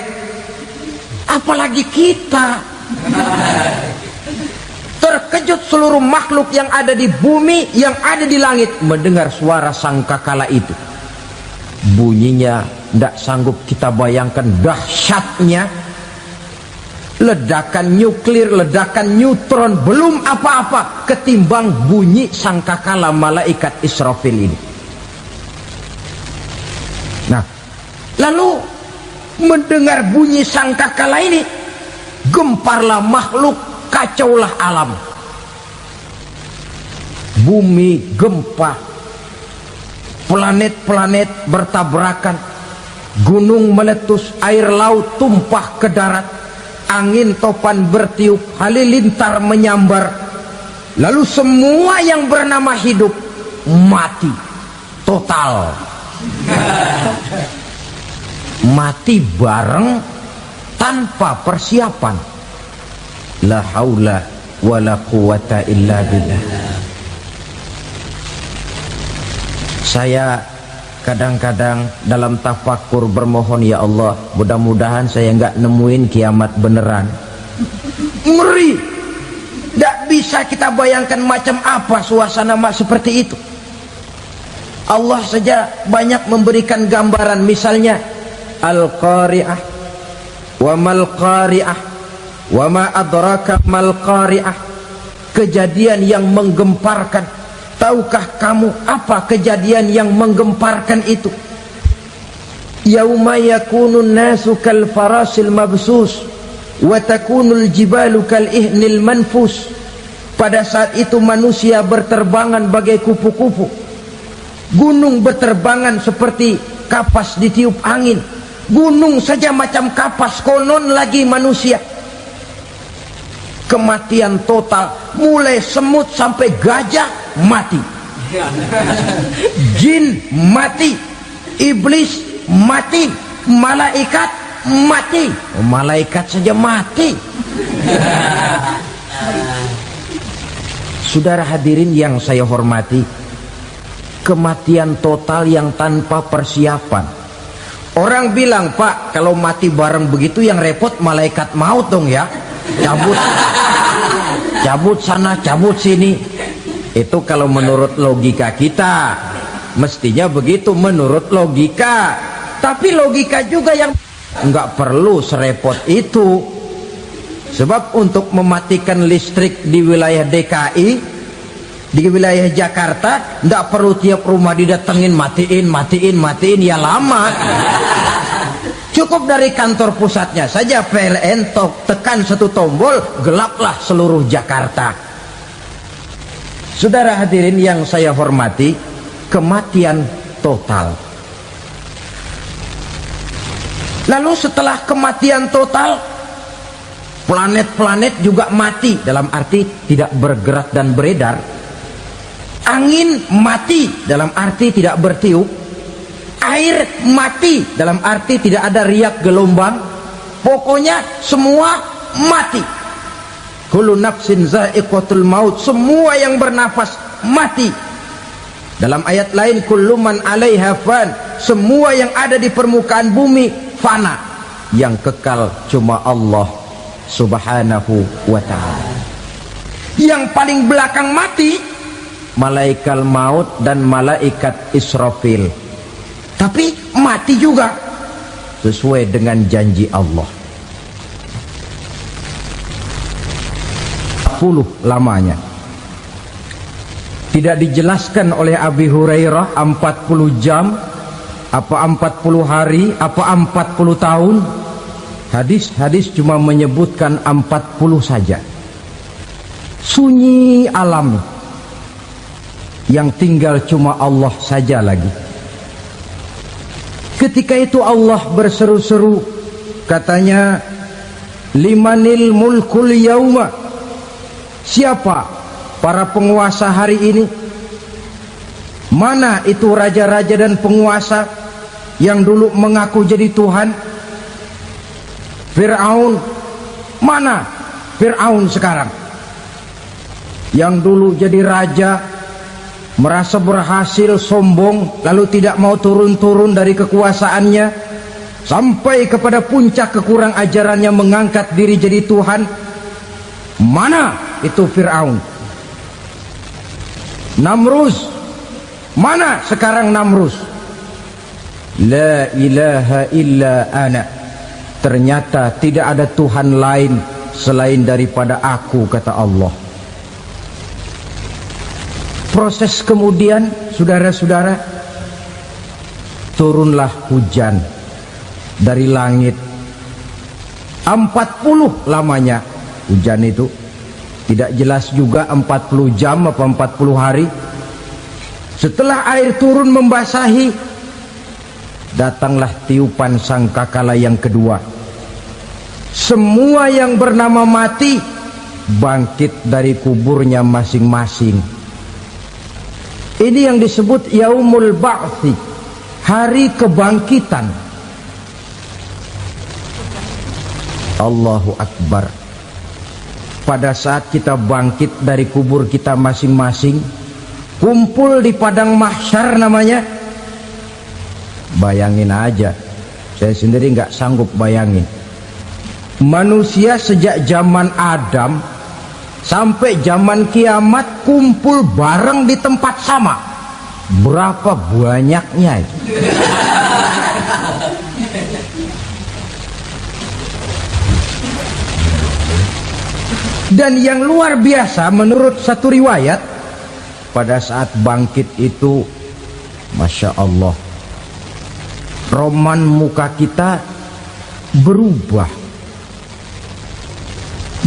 apalagi kita. Terkejut seluruh makhluk yang ada di bumi, yang ada di langit mendengar suara sangkakala itu. Bunyinya tidak sanggup kita bayangkan dahsyatnya. Ledakan nuklir, ledakan neutron belum apa-apa ketimbang bunyi sangkakala malaikat Israfil ini. Nah, lalu mendengar bunyi sangkakala ini, gemparlah makhluk, kacaulah alam. Bumi gempa, planet-planet bertabrakan, gunung meletus, air laut tumpah ke darat, angin topan bertiup, halilintar menyambar, lalu semua yang bernama hidup mati total. Mati bareng tanpa persiapan. La haula wala quwata illa billah. Saya kadang-kadang dalam tafakur bermohon, ya Allah, mudah-mudahan saya nggak nemuin kiamat beneran. Ngeri. Tidak bisa kita bayangkan macam apa suasana seperti itu. Allah saja banyak memberikan gambaran, misalnya Al-Qari'ah, wa mal qari'ah, wa ma adraka mal qari'ah. Kejadian yang menggemparkan. Tahukah kamu apa kejadian yang menggemparkan itu? Yauma yakunun nasu kal farasil mabsus wa takunul jibalu kal ihnil manfus. Pada saat itu manusia berterbangan bagai kupu-kupu, gunung berterbangan seperti kapas ditiup angin. Gunung saja macam kapas, konon lagi manusia. Kematian total, mulai semut sampai gajah mati, jin mati, iblis mati, malaikat mati. Oh, malaikat saja mati. Saudara hadirin yang saya hormati, kematian total yang tanpa persiapan. Orang bilang, Pak, kalau mati bareng begitu yang repot malaikat maut dong ya, cabut sana, cabut sini. Itu kalau menurut logika kita, mestinya begitu menurut logika. Tapi logika juga yang nggak perlu serepot itu. Sebab untuk mematikan listrik di wilayah DKI, di wilayah Jakarta, nggak perlu tiap rumah didatengin, matiin, ya lama. Cukup dari kantor pusatnya saja PLN, tekan satu tombol, gelaplah seluruh Jakarta. Saudara hadirin yang saya hormati, kematian total. Lalu setelah kematian total, planet-planet juga mati, dalam arti tidak bergerak dan beredar. Angin mati, dalam arti tidak bertiup. Air mati, dalam arti tidak ada riak gelombang. Pokoknya semua mati. Kullu nafsin za'iqatul maut, semua yang bernafas mati. Dalam ayat lain, kullu man 'alaiha fan, semua yang ada di permukaan bumi fana. Yang kekal cuma Allah Subhanahu wa ta'ala. Yang paling belakang mati malaikat maut dan malaikat Israfil. Tapi mati juga sesuai dengan janji Allah. 40 lamanya. Tidak dijelaskan oleh Abi Hurairah 40 jam, apa 40 hari, apa 40 tahun. Hadis-hadis cuma menyebutkan 40 saja. Sunyi alam, yang tinggal cuma Allah saja lagi. Ketika itu Allah berseru-seru, katanya, limanil mulkul yauma. Siapa para penguasa hari ini? Mana itu raja-raja dan penguasa yang dulu mengaku jadi Tuhan? Fir'aun. Mana Fir'aun sekarang? Yang dulu jadi raja, merasa berhasil, sombong, lalu tidak mau turun-turun dari kekuasaannya, sampai kepada puncak kekurang ajarannya mengangkat diri jadi Tuhan. Mana itu Fir'aun? Namrus. Mana sekarang Namrus? La ilaha illa ana. Ternyata tidak ada Tuhan lain selain daripada aku, kata Allah. Proses kemudian, saudara-saudara, turunlah hujan dari langit. 40 lamanya hujan itu. Tidak jelas juga 40 jam apa 40 hari. Setelah air turun membasahi, datanglah tiupan sangkakala yang kedua. Semua yang bernama mati bangkit dari kuburnya masing-masing. Ini yang disebut Yaumul Ba'thi, hari kebangkitan. Allahu Akbar. Pada saat kita bangkit dari kubur kita masing-masing, kumpul di padang mahsyar namanya. Bayangin aja, saya sendiri nggak sanggup bayangin. Manusia sejak zaman Adam sampai zaman kiamat kumpul bareng di tempat sama. Berapa banyaknya itu? Dan yang luar biasa menurut satu riwayat, pada saat bangkit itu, Masya Allah, roman muka kita berubah,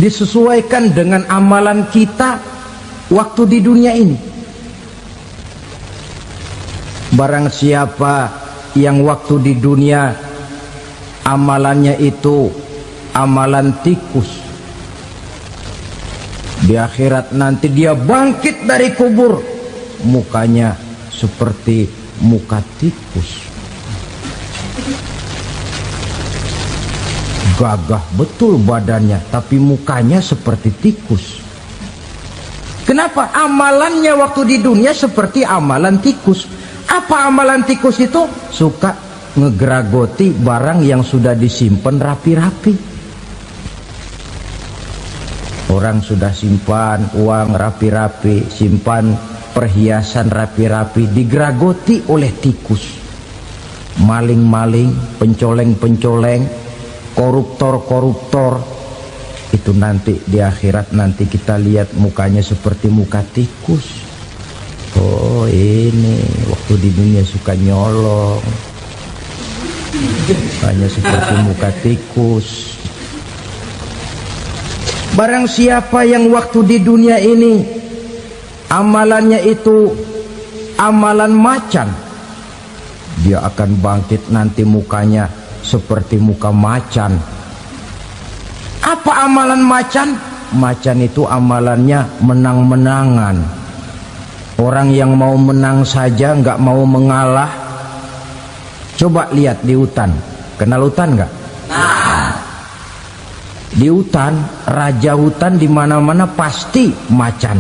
disesuaikan dengan amalan kita waktu di dunia ini. Barang siapa yang waktu di dunia amalannya itu amalan tikus, di akhirat nanti dia bangkit dari kubur, mukanya seperti muka tikus. Gagah betul badannya, tapi mukanya seperti tikus. Kenapa? Amalannya waktu di dunia seperti amalan tikus. Apa amalan tikus itu? Suka ngegeragoti barang yang sudah disimpan rapi-rapi. Orang sudah simpan uang rapi-rapi, simpan perhiasan rapi-rapi, digeragoti oleh tikus. Maling-maling, pencoleng-pencoleng, koruptor-koruptor. Itu nanti di akhirat nanti kita lihat mukanya seperti muka tikus. Oh, ini waktu di dunia suka nyolong, hanya seperti muka tikus. Barang siapa yang waktu di dunia ini amalannya itu amalan macan, dia akan bangkit nanti mukanya seperti muka macan. Apa amalan macan? Macan itu amalannya menang-menangan. Orang yang mau menang saja nggak mau mengalah. Coba lihat di hutan, kenal hutan nggak? Di hutan, raja hutan di mana-mana pasti macan,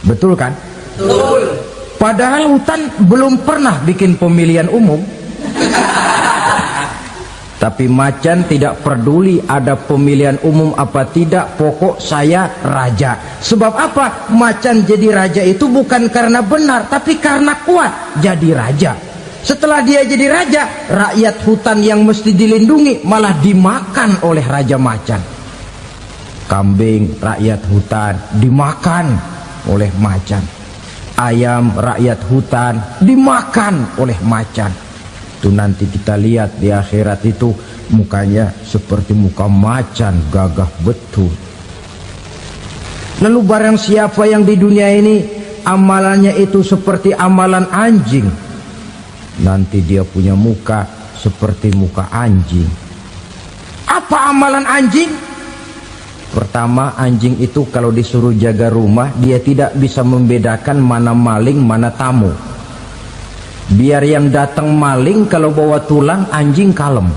betul kan? Betul. Padahal hutan belum pernah bikin pemilihan umum. Tapi macan tidak peduli ada pemilihan umum apa tidak, pokok saya raja. Sebab apa? Macan jadi raja itu bukan karena benar, tapi karena kuat jadi raja. Setelah dia jadi raja, rakyat hutan yang mesti dilindungi malah dimakan oleh raja macan. Kambing rakyat hutan dimakan oleh macan. Ayam rakyat hutan dimakan oleh macan. Itu nanti kita lihat di akhirat itu mukanya seperti muka macan, gagah betul. Lalu barang siapa yang di dunia ini amalannya itu seperti amalan anjing, nanti dia punya muka seperti muka anjing. Apa amalan anjing? Pertama, anjing itu kalau disuruh jaga rumah, dia tidak bisa membedakan mana maling, mana tamu. Biar yang datang maling, kalau bawa tulang, anjing kalem.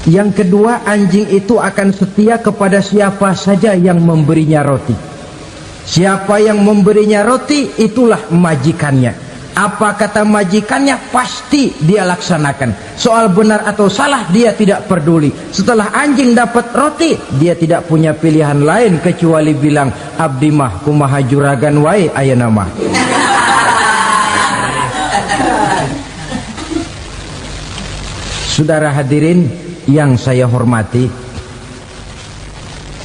Yang kedua, anjing itu akan setia kepada siapa saja yang memberinya roti. Siapa yang memberinya roti, itulah majikannya. Apa kata majikannya pasti dia laksanakan. Soal benar atau salah dia tidak peduli. Setelah anjing dapat roti, dia tidak punya pilihan lain kecuali bilang, abdi mah kumaha juragan wae ayeuna mah. Saudara hadirin yang saya hormati,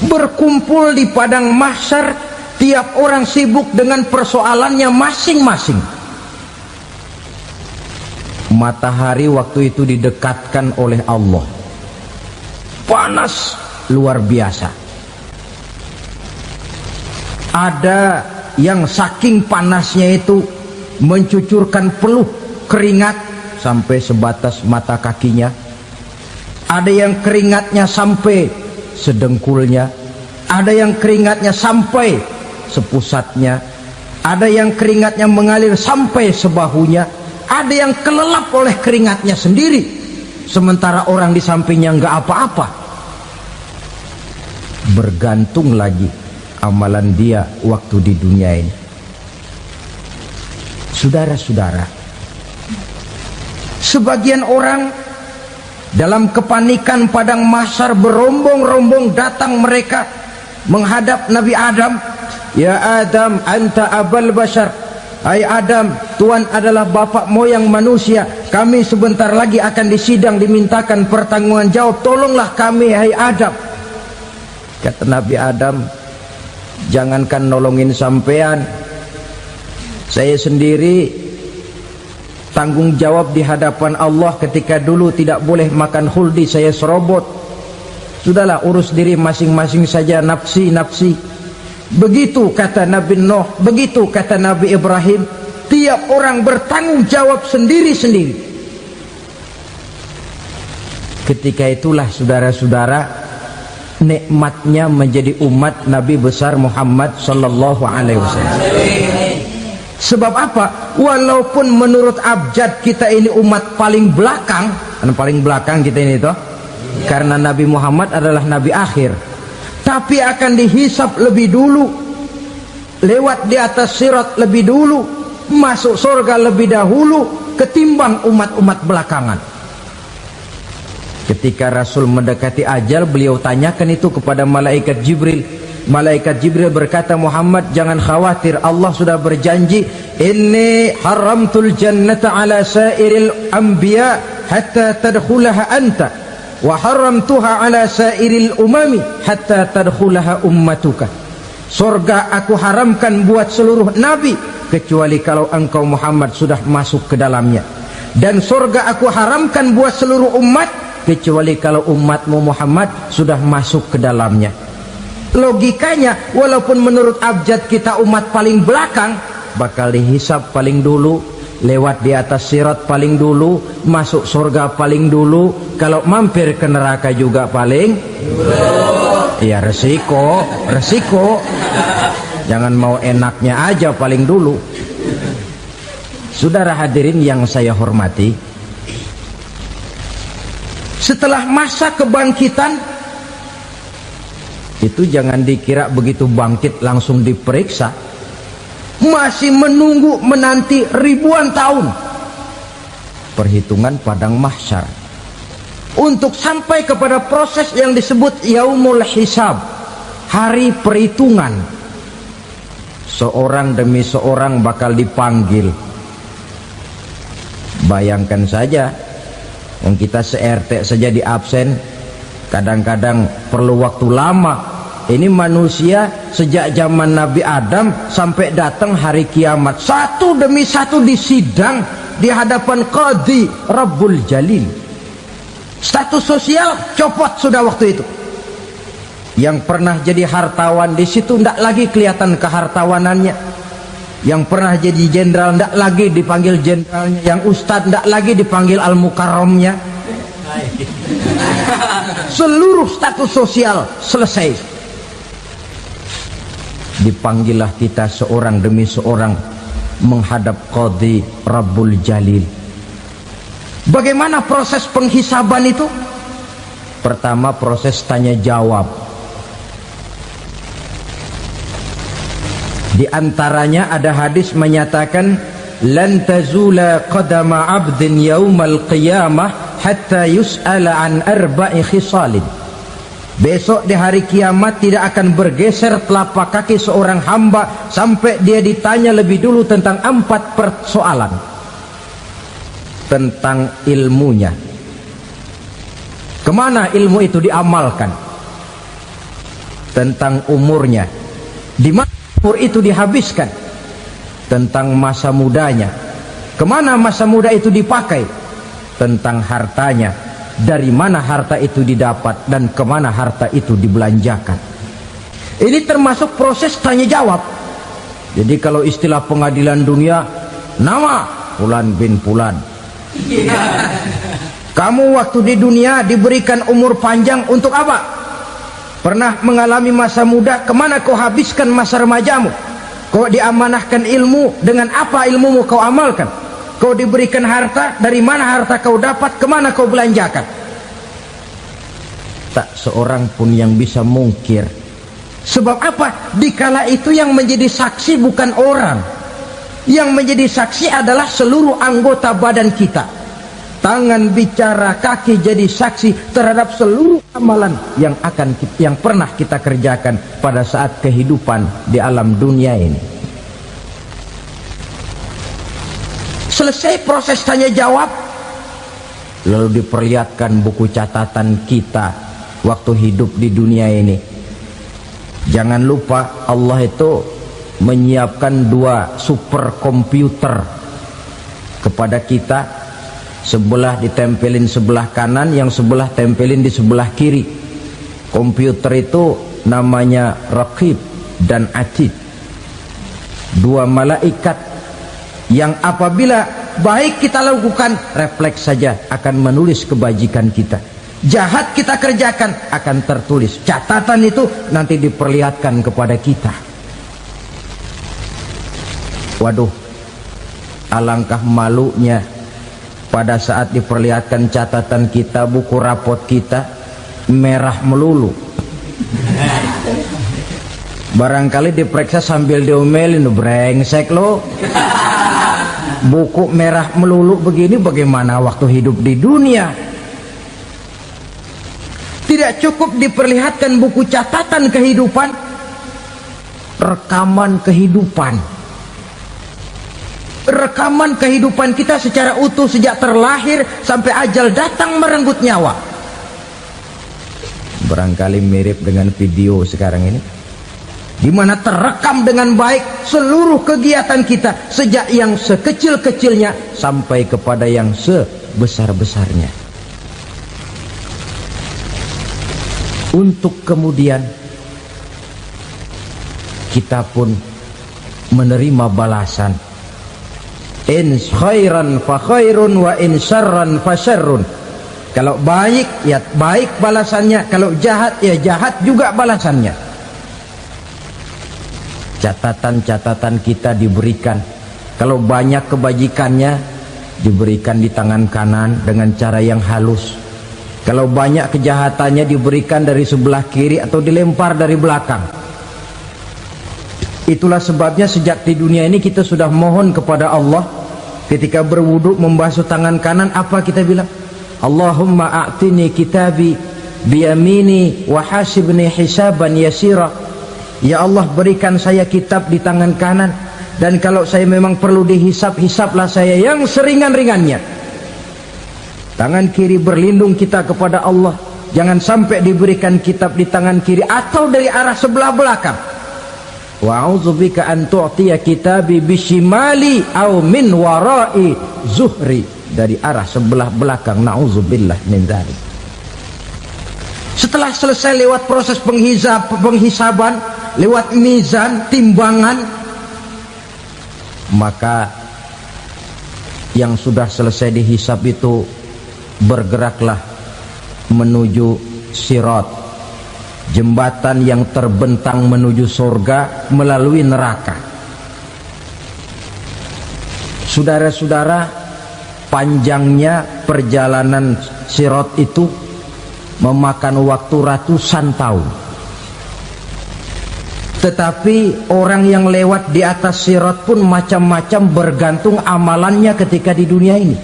berkumpul di padang mahsyar, tiap orang sibuk dengan persoalannya masing-masing. Matahari waktu itu didekatkan oleh Allah, panas luar biasa. Ada yang saking panasnya itu mencucurkan peluh keringat sampai sebatas mata kakinya. Ada yang keringatnya sampai sedengkulnya, ada yang keringatnya sampai sepusatnya, ada yang keringatnya mengalir sampai sebahunya, ada yang kelelap oleh keringatnya sendiri, sementara orang di sampingnya nggak apa-apa. Bergantung lagi amalan dia waktu di dunia ini. Saudara-saudara, sebagian orang dalam kepanikan padang mahsyar berombong-rombong datang mereka menghadap Nabi Adam. Ya Adam, anta abal bashar. Hai Adam, Tuhan adalah bapak moyang manusia. Kami sebentar lagi akan disidang, dimintakan pertanggungan jawab. Tolonglah kami, hai Adam. Kata Nabi Adam, jangankan nolongin sampean, saya sendiri tanggung jawab di hadapan Allah. Ketika dulu tidak boleh makan khuldi, saya serobot. Sudahlah, urus diri masing-masing saja, nafsi. Begitu kata Nabi Nuh, begitu kata Nabi Ibrahim. Tiap orang bertanggung jawab sendiri-sendiri. Ketika itulah saudara-saudara, nikmatnya menjadi umat Nabi besar Muhammad sallallahu alaihi wasallam. Sebab apa? Walaupun menurut abjad kita ini umat paling belakang, paling belakang kita ini toh, karena Nabi Muhammad adalah Nabi akhir, tapi akan dihisap lebih dulu, lewat di atas sirat lebih dulu, masuk surga lebih dahulu ketimbang umat-umat belakangan. Ketika Rasul mendekati ajal, beliau tanyakan itu kepada malaikat Jibril. Malaikat Jibril berkata, Muhammad jangan khawatir, Allah sudah berjanji, inni haramtul jannata ala sairil anbiya hatta tadkhulaha anta, wa haramtuha ala sairil umami hatta tadkhulaha ummatuka. Surga aku haramkan buat seluruh nabi kecuali kalau engkau Muhammad sudah masuk ke dalamnya, dan surga aku haramkan buat seluruh umat kecuali kalau umatmu Muhammad sudah masuk ke dalamnya. Logikanya, walaupun menurut abjad kita umat paling belakang, bakal dihisap paling dulu, lewat di atas sirat paling dulu, masuk surga paling dulu, kalau mampir ke neraka juga paling dulu. Ya resiko. Jangan mau enaknya aja paling dulu. Saudara hadirin yang saya hormati, setelah masa kebangkitan itu jangan dikira begitu bangkit langsung diperiksa. Masih menunggu menanti ribuan tahun perhitungan padang mahsyar untuk sampai kepada proses yang disebut yaumul hisab, hari perhitungan. Seorang demi seorang bakal dipanggil. Bayangkan saja, kita se-RT saja di absen, kadang-kadang perlu waktu lama. Ini manusia sejak zaman Nabi Adam sampai datang hari kiamat, satu demi satu disidang di hadapan Qadhi Rabbul Jalil. Status sosial copot sudah waktu itu. Yang pernah jadi hartawan di situ tidak lagi kelihatan kehartawanannya. Yang pernah jadi jenderal tidak lagi dipanggil jenderalnya. Yang ustadz tidak lagi dipanggil al-mukarramnya. Seluruh status sosial selesai. Dipanggillah kita seorang demi seorang menghadap Qadhi Rabbul Jalil. Bagaimana proses penghisaban itu? Pertama, proses tanya jawab. Di antaranya ada hadis menyatakan, lan tazula qadama 'abdin yaumal qiyamah hatta yus'ala an arba'i khisalin. Besok di hari kiamat tidak akan bergeser telapak kaki seorang hamba sampai dia ditanya lebih dulu tentang 4 persoalan. Tentang ilmunya, kemana ilmu itu diamalkan. Tentang umurnya, di mana umur itu dihabiskan. Tentang masa mudanya, kemana masa muda itu dipakai. tentang hartanya, dari mana harta itu didapat dan kemana harta itu dibelanjakan. Ini termasuk proses tanya jawab. Jadi kalau istilah pengadilan dunia, nama Fulan bin Fulan. Kamu waktu di dunia diberikan umur panjang untuk apa? Pernah mengalami masa muda, kemana kau habiskan masa remajamu? Kau diamanahkan ilmu, dengan apa ilmumu kau amalkan? Kau diberikan harta, dari mana harta kau dapat, kemana kau belanjakan? Tak seorang pun yang bisa mungkir. Sebab apa? Dikala itu yang menjadi saksi bukan orang. Yang menjadi saksi adalah seluruh anggota badan kita. Tangan bicara, kaki jadi saksi terhadap seluruh amalan yang pernah kita kerjakan pada saat kehidupan di alam dunia ini. Selesai proses tanya jawab, lalu diperlihatkan buku catatan kita waktu hidup di dunia ini. Jangan lupa Allah itu menyiapkan 2 superkomputer kepada kita. Sebelah ditempelin sebelah kanan, yang sebelah tempelin di sebelah kiri. Komputer itu namanya Raqib dan Atid, 2 malaikat yang apabila baik kita lakukan, refleks saja akan menulis kebajikan kita. Jahat kita kerjakan, akan tertulis. Catatan itu nanti diperlihatkan kepada kita. Waduh, alangkah malunya pada saat diperlihatkan catatan kita, buku rapot kita merah melulu. Barangkali diperiksa sambil diomelin, brengsek lo. Buku merah melulu begini, bagaimana waktu hidup di dunia? Tidak cukup diperlihatkan buku catatan kehidupan, rekaman kehidupan. Rekaman kehidupan kita secara utuh sejak terlahir sampai ajal datang merenggut nyawa. Barangkali mirip dengan video sekarang ini, di mana terekam dengan baik seluruh kegiatan kita, sejak yang sekecil-kecilnya sampai kepada yang sebesar-besarnya. Untuk kemudian kita pun menerima balasan. In khairan fa khairun wa in syarran fa syarrun. Kalau baik ya baik balasannya, kalau jahat ya jahat juga balasannya. Catatan-catatan kita diberikan. Kalau banyak kebajikannya diberikan di tangan kanan dengan cara yang halus. Kalau banyak kejahatannya diberikan dari sebelah kiri atau dilempar dari belakang. Itulah sebabnya sejak di dunia ini kita sudah mohon kepada Allah. Ketika berwudu membasuh tangan kanan, apa kita bilang? Allahumma a'tini kitabi biyamini wa hasibni hisaban yasira. Ya Allah, berikan saya kitab di tangan kanan, dan kalau saya memang perlu dihisap, hisaplah saya yang seringan-ringannya. Tangan kiri berlindung kita kepada Allah, jangan sampai diberikan kitab di tangan kiri atau dari arah sebelah belakang. Wa a'udzubika an tu'tiya kitabi bishimali aw min wara'i zuhri, dari arah sebelah belakang. Na'udzubillah min dzalik. Setelah selesai lewat proses penghisaban, lewat mizan, timbangan, maka yang sudah selesai dihisab itu bergeraklah menuju sirat, jembatan yang terbentang menuju surga melalui neraka. Saudara-saudara, panjangnya perjalanan sirat itu memakan waktu ratusan tahun. Tetapi orang yang lewat di atas sirat pun macam-macam, bergantung amalannya ketika di dunia ini.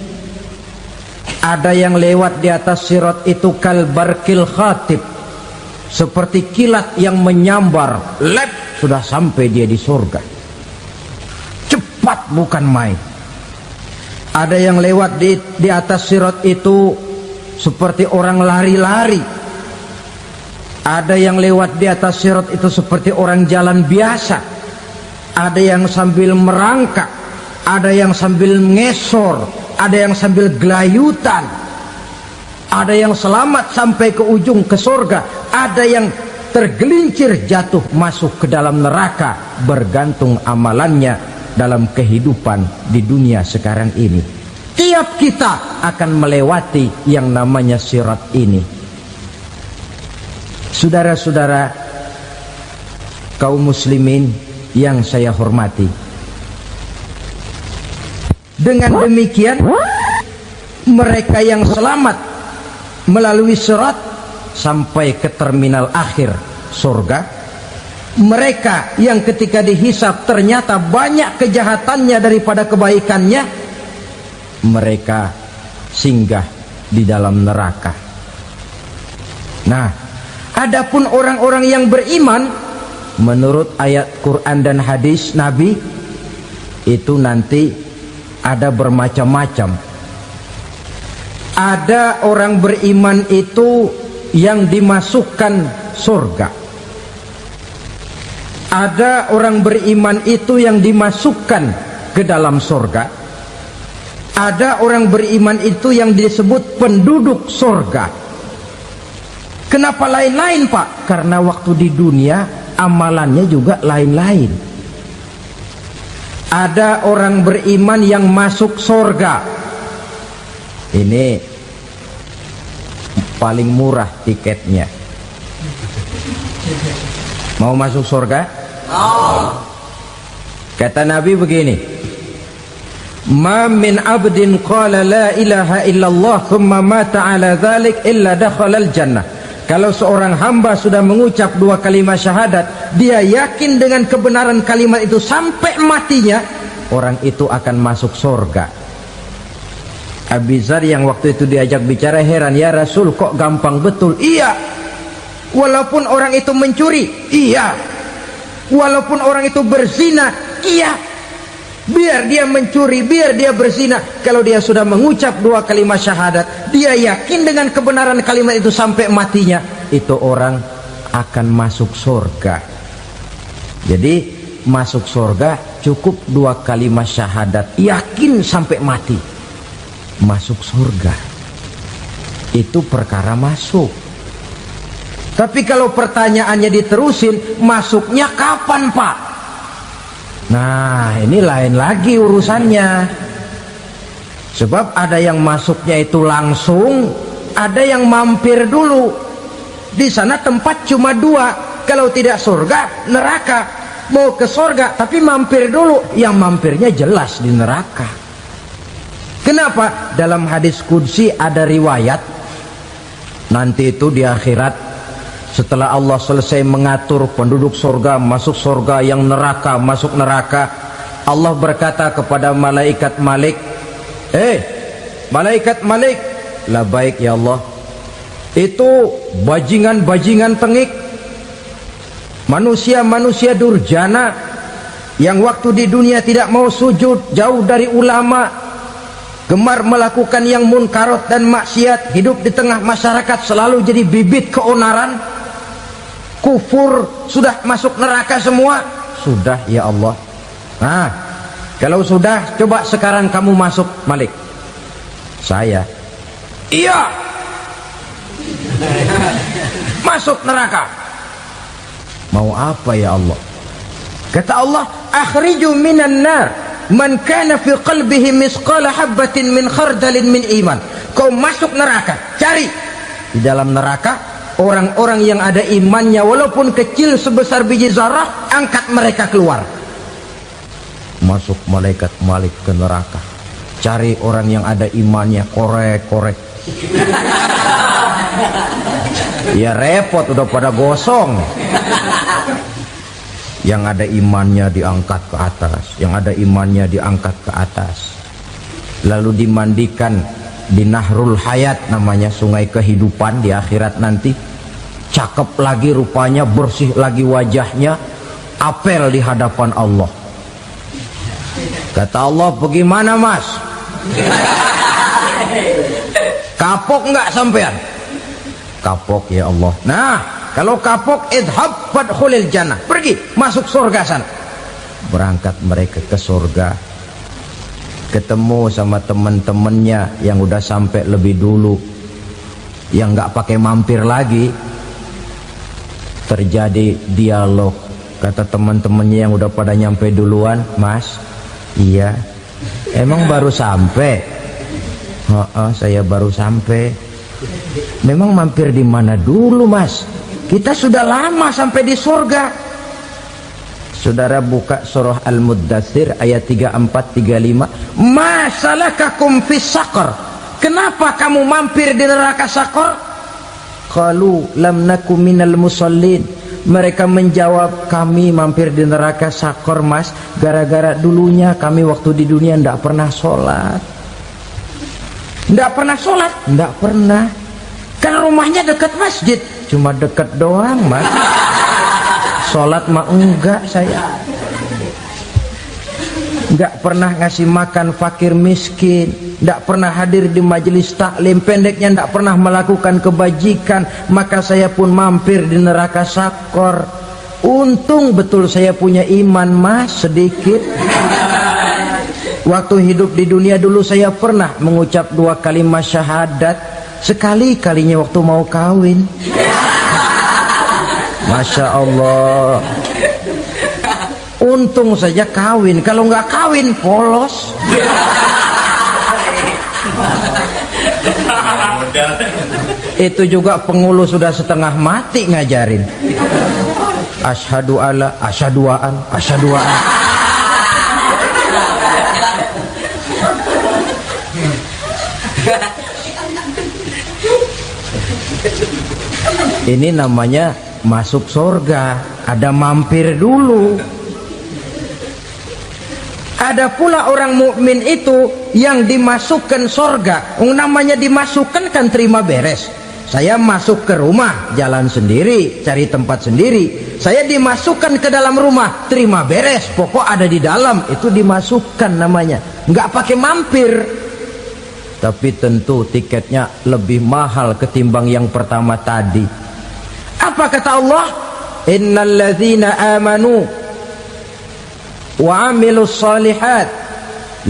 Ada yang lewat di atas sirat itu kal barkil khatib, seperti kilat yang menyambar, lep, sudah sampai dia di surga. Cepat bukan main. Ada yang lewat di atas sirat itu seperti orang lari-lari. Ada yang lewat di atas sirat itu seperti orang jalan biasa. Ada yang sambil merangkak. ada yang sambil ngesor, ada yang sambil gelayutan, ada yang selamat sampai ke ujung ke surga, ada yang tergelincir jatuh masuk ke dalam neraka, bergantung amalannya dalam kehidupan di dunia sekarang ini. Tiap kita akan melewati yang namanya sirat ini. Saudara-saudara kaum muslimin yang saya hormati, dengan demikian mereka yang selamat melalui sirat sampai ke terminal akhir surga, mereka yang ketika dihisab ternyata banyak kejahatannya daripada kebaikannya, mereka singgah di dalam neraka. Nah, adapun orang-orang yang beriman menurut ayat Quran dan hadis Nabi itu nanti ada bermacam-macam. Ada orang beriman itu yang dimasukkan surga. Ada orang beriman itu yang dimasukkan ke dalam surga. Ada orang beriman itu yang disebut penduduk surga. Kenapa lain-lain, Pak? Karena waktu di dunia amalannya juga lain-lain. Ada orang beriman yang masuk surga. Ini paling murah tiketnya. Mau masuk surga? Kata Nabi begini, ma min abdin qala la ilaha illallah thumma mata ala dhalik illa dakhalal jannah. Kalau seorang hamba sudah mengucap dua kalimat syahadat, dia yakin dengan kebenaran kalimat itu sampai matinya, orang itu akan masuk surga. Abi Dzar yang waktu itu diajak bicara heran, ya Rasul kok gampang betul? Iya, walaupun orang itu mencuri, iya, walaupun orang itu berzina, iya, biar dia mencuri, biar dia berzina, kalau dia sudah mengucap dua kalimat syahadat, dia yakin dengan kebenaran kalimat itu sampai matinya, itu orang akan masuk surga. Jadi masuk surga cukup dua kalimat syahadat, yakin sampai mati, masuk surga. Itu perkara masuk. Tapi kalau pertanyaannya diterusin, masuknya kapan, Pak? Nah, ini lain lagi urusannya. Sebab ada yang masuknya itu langsung, ada yang mampir dulu. Di sana tempat cuma dua, kalau tidak surga, neraka. Mau ke surga tapi mampir dulu, yang mampirnya jelas di neraka. Kenapa? Dalam hadis qudsi ada riwayat, nanti itu di akhirat, setelah Allah selesai mengatur penduduk surga masuk surga, yang neraka masuk neraka, Allah berkata kepada malaikat Malik, malaikat Malik, labaik ya Allah, itu bajingan-bajingan tengik, manusia-manusia durjana yang waktu di dunia tidak mau sujud, jauh dari ulama, gemar melakukan yang munkarat dan maksiat, hidup di tengah masyarakat selalu jadi bibit keonaran, kufur, sudah masuk neraka semua. Sudah ya Allah. Nah, kalau sudah, coba sekarang kamu masuk, Malik. Saya, iya, masuk neraka. Mau apa ya Allah? Kata Allah, akhriju minan nar man kana fi qalbihi misqala habatin min khardalin min iman. Kau masuk neraka, cari di dalam neraka orang-orang yang ada imannya walaupun kecil sebesar biji zarah, angkat mereka keluar. Masuk malaikat Malik ke neraka, cari orang yang ada imannya, korek-korek. Ya repot, udah pada gosong. Yang ada imannya diangkat ke atas, yang ada imannya diangkat ke atas, lalu dimandikan di Nahrul Hayat, namanya sungai kehidupan di akhirat nanti. Cakep lagi rupanya, bersih lagi wajahnya, apel di hadapan Allah. Kata Allah, bagaimana mas? Kapok nggak sampean? Kapok ya Allah. Nah, kalau kapok, idhab fadkhulil jannah, pergi masuk surga sana. Berangkat mereka ke surga. ketemu sama teman-temannya yang udah sampai lebih dulu, yang nggak pakai mampir lagi. Terjadi dialog. Kata teman-temannya yang udah pada nyampe duluan, "Mas, iya, emang baru sampai?" Saya baru sampai." "Memang mampir di mana dulu, Mas? Kita sudah lama sampai di surga." Saudara buka surah Al-Muddatsir ayat 34-35. "Ma salakakum fis saqar?" Kenapa kamu mampir di neraka Saqar? Qalu lam naku minal musallin. Mereka menjawab, kami mampir di neraka Saqar, Mas, gara-gara dulunya kami waktu di dunia tidak pernah sholat. Tidak pernah sholat? Tidak pernah. Kan rumahnya dekat masjid. Cuma dekat doang, Mas. Sholat mah enggak saya. Enggak pernah ngasih makan fakir miskin, enggak pernah hadir di majelis taklim, pendeknya enggak pernah melakukan kebajikan. Maka saya pun mampir di neraka Saqar. Untung betul saya punya iman, Mas, sedikit. Waktu hidup di dunia dulu saya pernah mengucap 2 kalimat syahadat. Sekali-kalinya waktu mau kawin. Masya Allah. Untung saja kawin. Kalau nggak kawin polos. Itu juga pengulu sudah setengah mati ngajarin. Asyhadu alla, asyaduaan, asyaduaan. Ini namanya masuk surga, ada mampir dulu. Ada pula orang mukmin itu yang dimasukkan surga. Namanya dimasukkan kan terima beres. Saya masuk ke rumah, jalan sendiri, cari tempat sendiri. Saya dimasukkan ke dalam rumah, terima beres, pokok ada di dalam, itu dimasukkan namanya. Nggak pakai mampir. Tapi tentu tiketnya lebih mahal ketimbang yang pertama tadi. Apa kata Allah? Innal ladzina amanu wa amilus salihat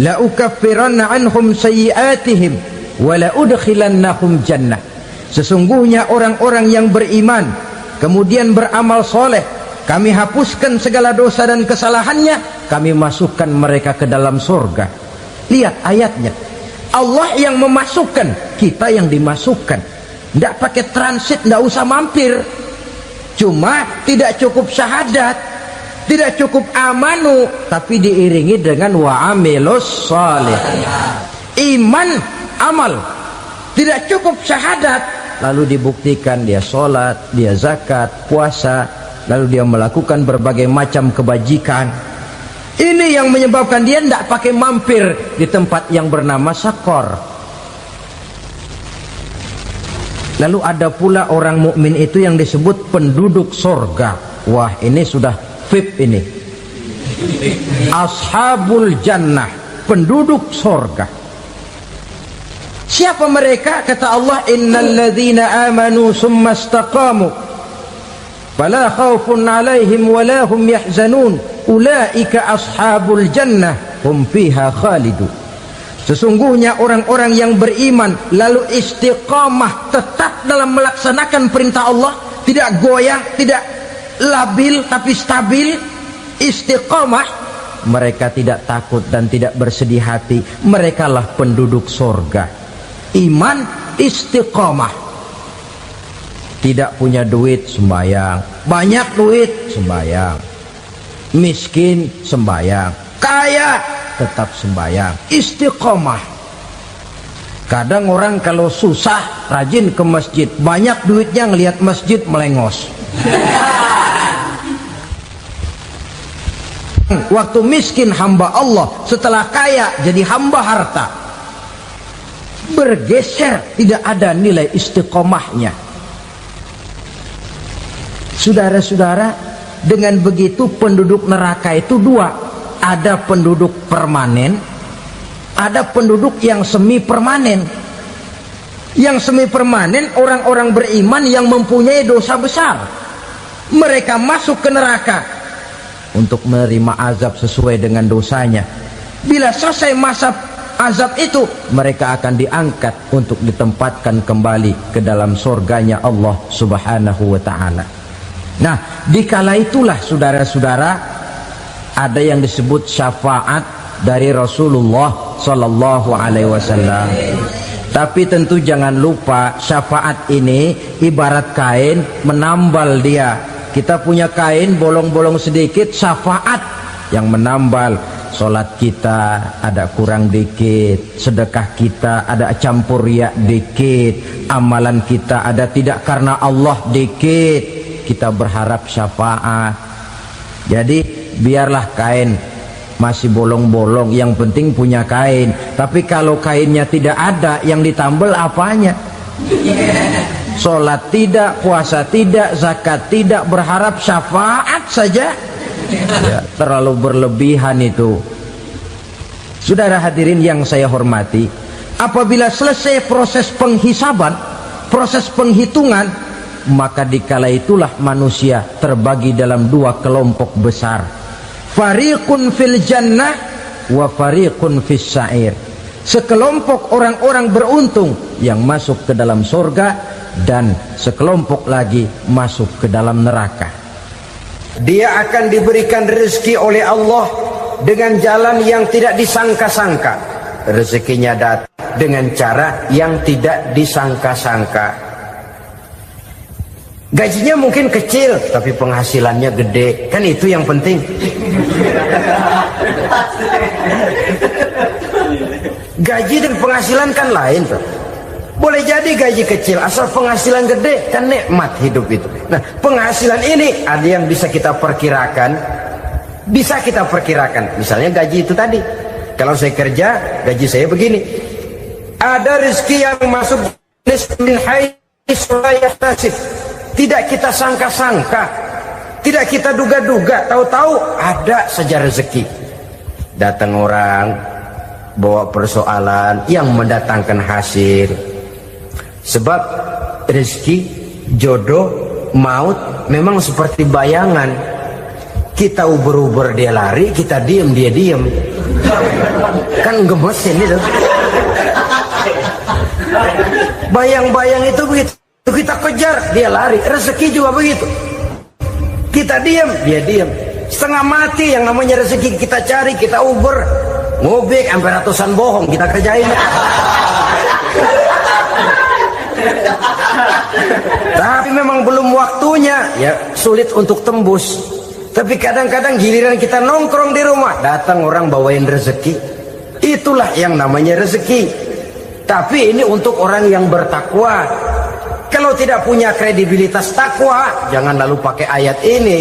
la ukaffiranna anhum sayyi'atihim wa la udkhilannahum jannah. Sesungguhnya orang-orang yang beriman kemudian beramal soleh, kami hapuskan segala dosa dan kesalahannya, kami masukkan mereka ke dalam surga. Lihat ayatnya, Allah yang memasukkan, kita yang dimasukkan. Tidak pakai transit, tidak usah mampir. Cuma tidak cukup syahadat, tidak cukup amanu, tapi diiringi dengan wa'amilus salih. Iman, amal. Tidak cukup syahadat, lalu dibuktikan dia sholat, dia zakat, puasa, lalu dia melakukan berbagai macam kebajikan. Ini yang menyebabkan dia tidak pakai mampir di tempat yang bernama Saqar. Lalu ada pula orang mukmin itu yang disebut penduduk surga. Wah, ini sudah VIP ini. Ashabul jannah, penduduk surga. Siapa mereka? Kata Allah, innal ladzina amanu summa istaqamu fala khaufun alaihim wala hum yahzanun ulaika ashabul jannah hum fiha khalidun. Sesungguhnya orang-orang yang beriman lalu istiqamah, tetap dalam melaksanakan perintah Allah, tidak goyah, tidak labil tapi stabil, istiqamah, mereka tidak takut dan tidak bersedih hati. Merekalah penduduk surga. Iman, istiqamah. Tidak punya duit, sembahyang. Banyak duit, sembahyang. Miskin, sembahyang. Kaya, tetap sembahyang. Istiqamah. Kadang orang kalau susah rajin ke masjid, banyak duitnya ngelihat masjid melengos. Waktu miskin hamba Allah, setelah kaya jadi hamba harta. Bergeser, tidak ada nilai istiqomahnya. Saudara-saudara, dengan begitu penduduk neraka itu dua. Ada penduduk permanen, ada penduduk yang semi permanen. Yang semi permanen orang-orang beriman yang mempunyai dosa besar. Mereka masuk ke neraka untuk menerima azab sesuai dengan dosanya. Bila selesai masa azab itu, mereka akan diangkat untuk ditempatkan kembali ke dalam surganya Allah Subhanahu wa ta'ala. Nah, dikala itulah saudara-saudara, ada yang disebut syafaat dari Rasulullah Sallallahu Alaihi Wasallam. Tapi tentu jangan lupa, syafaat ini ibarat kain menambal dia. Kita punya kain bolong-bolong sedikit, syafaat yang menambal. Solat kita ada kurang dikit, sedekah kita ada campur riak dikit, amalan kita ada tidak karena Allah dikit, kita berharap syafaat. Jadi biarlah kain masih bolong-bolong, yang penting punya kain. Tapi kalau kainnya tidak ada, yang ditambal apanya? Solat tidak, puasa tidak, zakat tidak, berharap syafaat saja. Ya, terlalu berlebihan itu. Saudara hadirin yang saya hormati, apabila selesai proses penghisaban, proses penghitungan, maka dikala itulah manusia terbagi dalam dua kelompok besar. Fariqun fil jannah wa fariqun fis sa'ir. Sekelompok orang-orang beruntung yang masuk ke dalam surga, dan sekelompok lagi masuk ke dalam neraka. Dia akan diberikan rezeki oleh Allah dengan jalan yang tidak disangka-sangka. Rezekinya datang dengan cara yang tidak disangka-sangka. Gajinya mungkin kecil, tapi penghasilannya gede. Kan itu yang penting. Gaji dan penghasilan kan lain tuh. Boleh jadi gaji kecil, asal penghasilan gede, kan nikmat hidup itu. Nah, penghasilan ini ada yang bisa kita perkirakan. Bisa kita perkirakan. Misalnya gaji itu tadi. Kalau saya kerja, gaji saya begini. Ada rezeki yang masuk min haitsu la yahtasib. Tidak kita sangka-sangka, tidak kita duga-duga, tahu-tahu ada saja rezeki. Datang orang bawa persoalan yang mendatangkan hasil. Sebab rezeki, jodoh, maut memang seperti bayangan. Kita uber-uber dia lari, kita diem dia diem. Kan gemes ini tuh. Bayang-bayang itu begitu. Kita kejar, dia lari. Rezeki juga begitu. Kita diam, dia diam. Setengah mati yang namanya rezeki kita cari, kita uber, ngobek sampai ratusan bohong kita kerjain. Tapi memang belum waktunya, ya sulit untuk tembus. Tapi kadang-kadang giliran kita nongkrong di rumah, datang orang bawain rezeki. Itulah yang namanya rezeki. Tapi ini untuk orang yang bertakwa. Kalau tidak punya kredibilitas takwa, jangan lalu pakai ayat ini.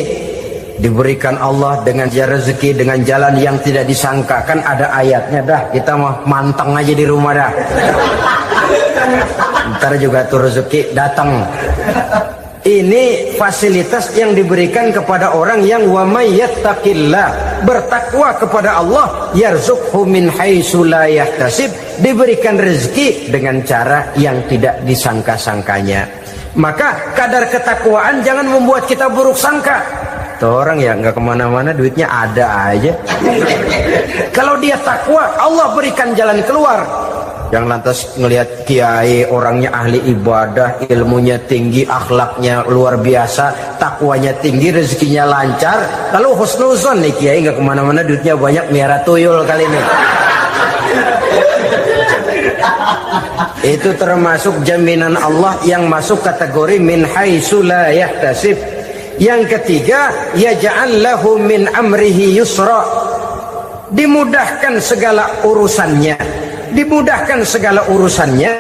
Diberikan Allah dengan rezeki dengan jalan yang tidak disangka. Kan ada ayatnya dah, kita mah manteng aja di rumah dah. Ntar juga tuh rezeki datang. Ini fasilitas yang diberikan kepada orang yang wa may yattaqillah, bertakwa kepada Allah, yarzuqhu min haitsu la yahtasib, diberikan rezeki dengan cara yang tidak disangka-sangkanya. Maka kadar ketakwaan jangan membuat kita buruk sangka. Tuh orang ya nggak kemana-mana, duitnya ada aja. Kalau dia takwa, Allah berikan jalan keluar. Yang lantas ngelihat kiai orangnya ahli ibadah, ilmunya tinggi, akhlaknya luar biasa, takwanya tinggi, rezekinya lancar, lalu husnuzon nih kiai nggak kemana-mana, duitnya banyak, miara tuyul kali ini. Itu termasuk jaminan Allah yang masuk kategori min haitsu la yahtasib. Yang ketiga, yaj'al lahu min amrihi yusra, dimudahkan segala urusannya, dimudahkan segala urusannya.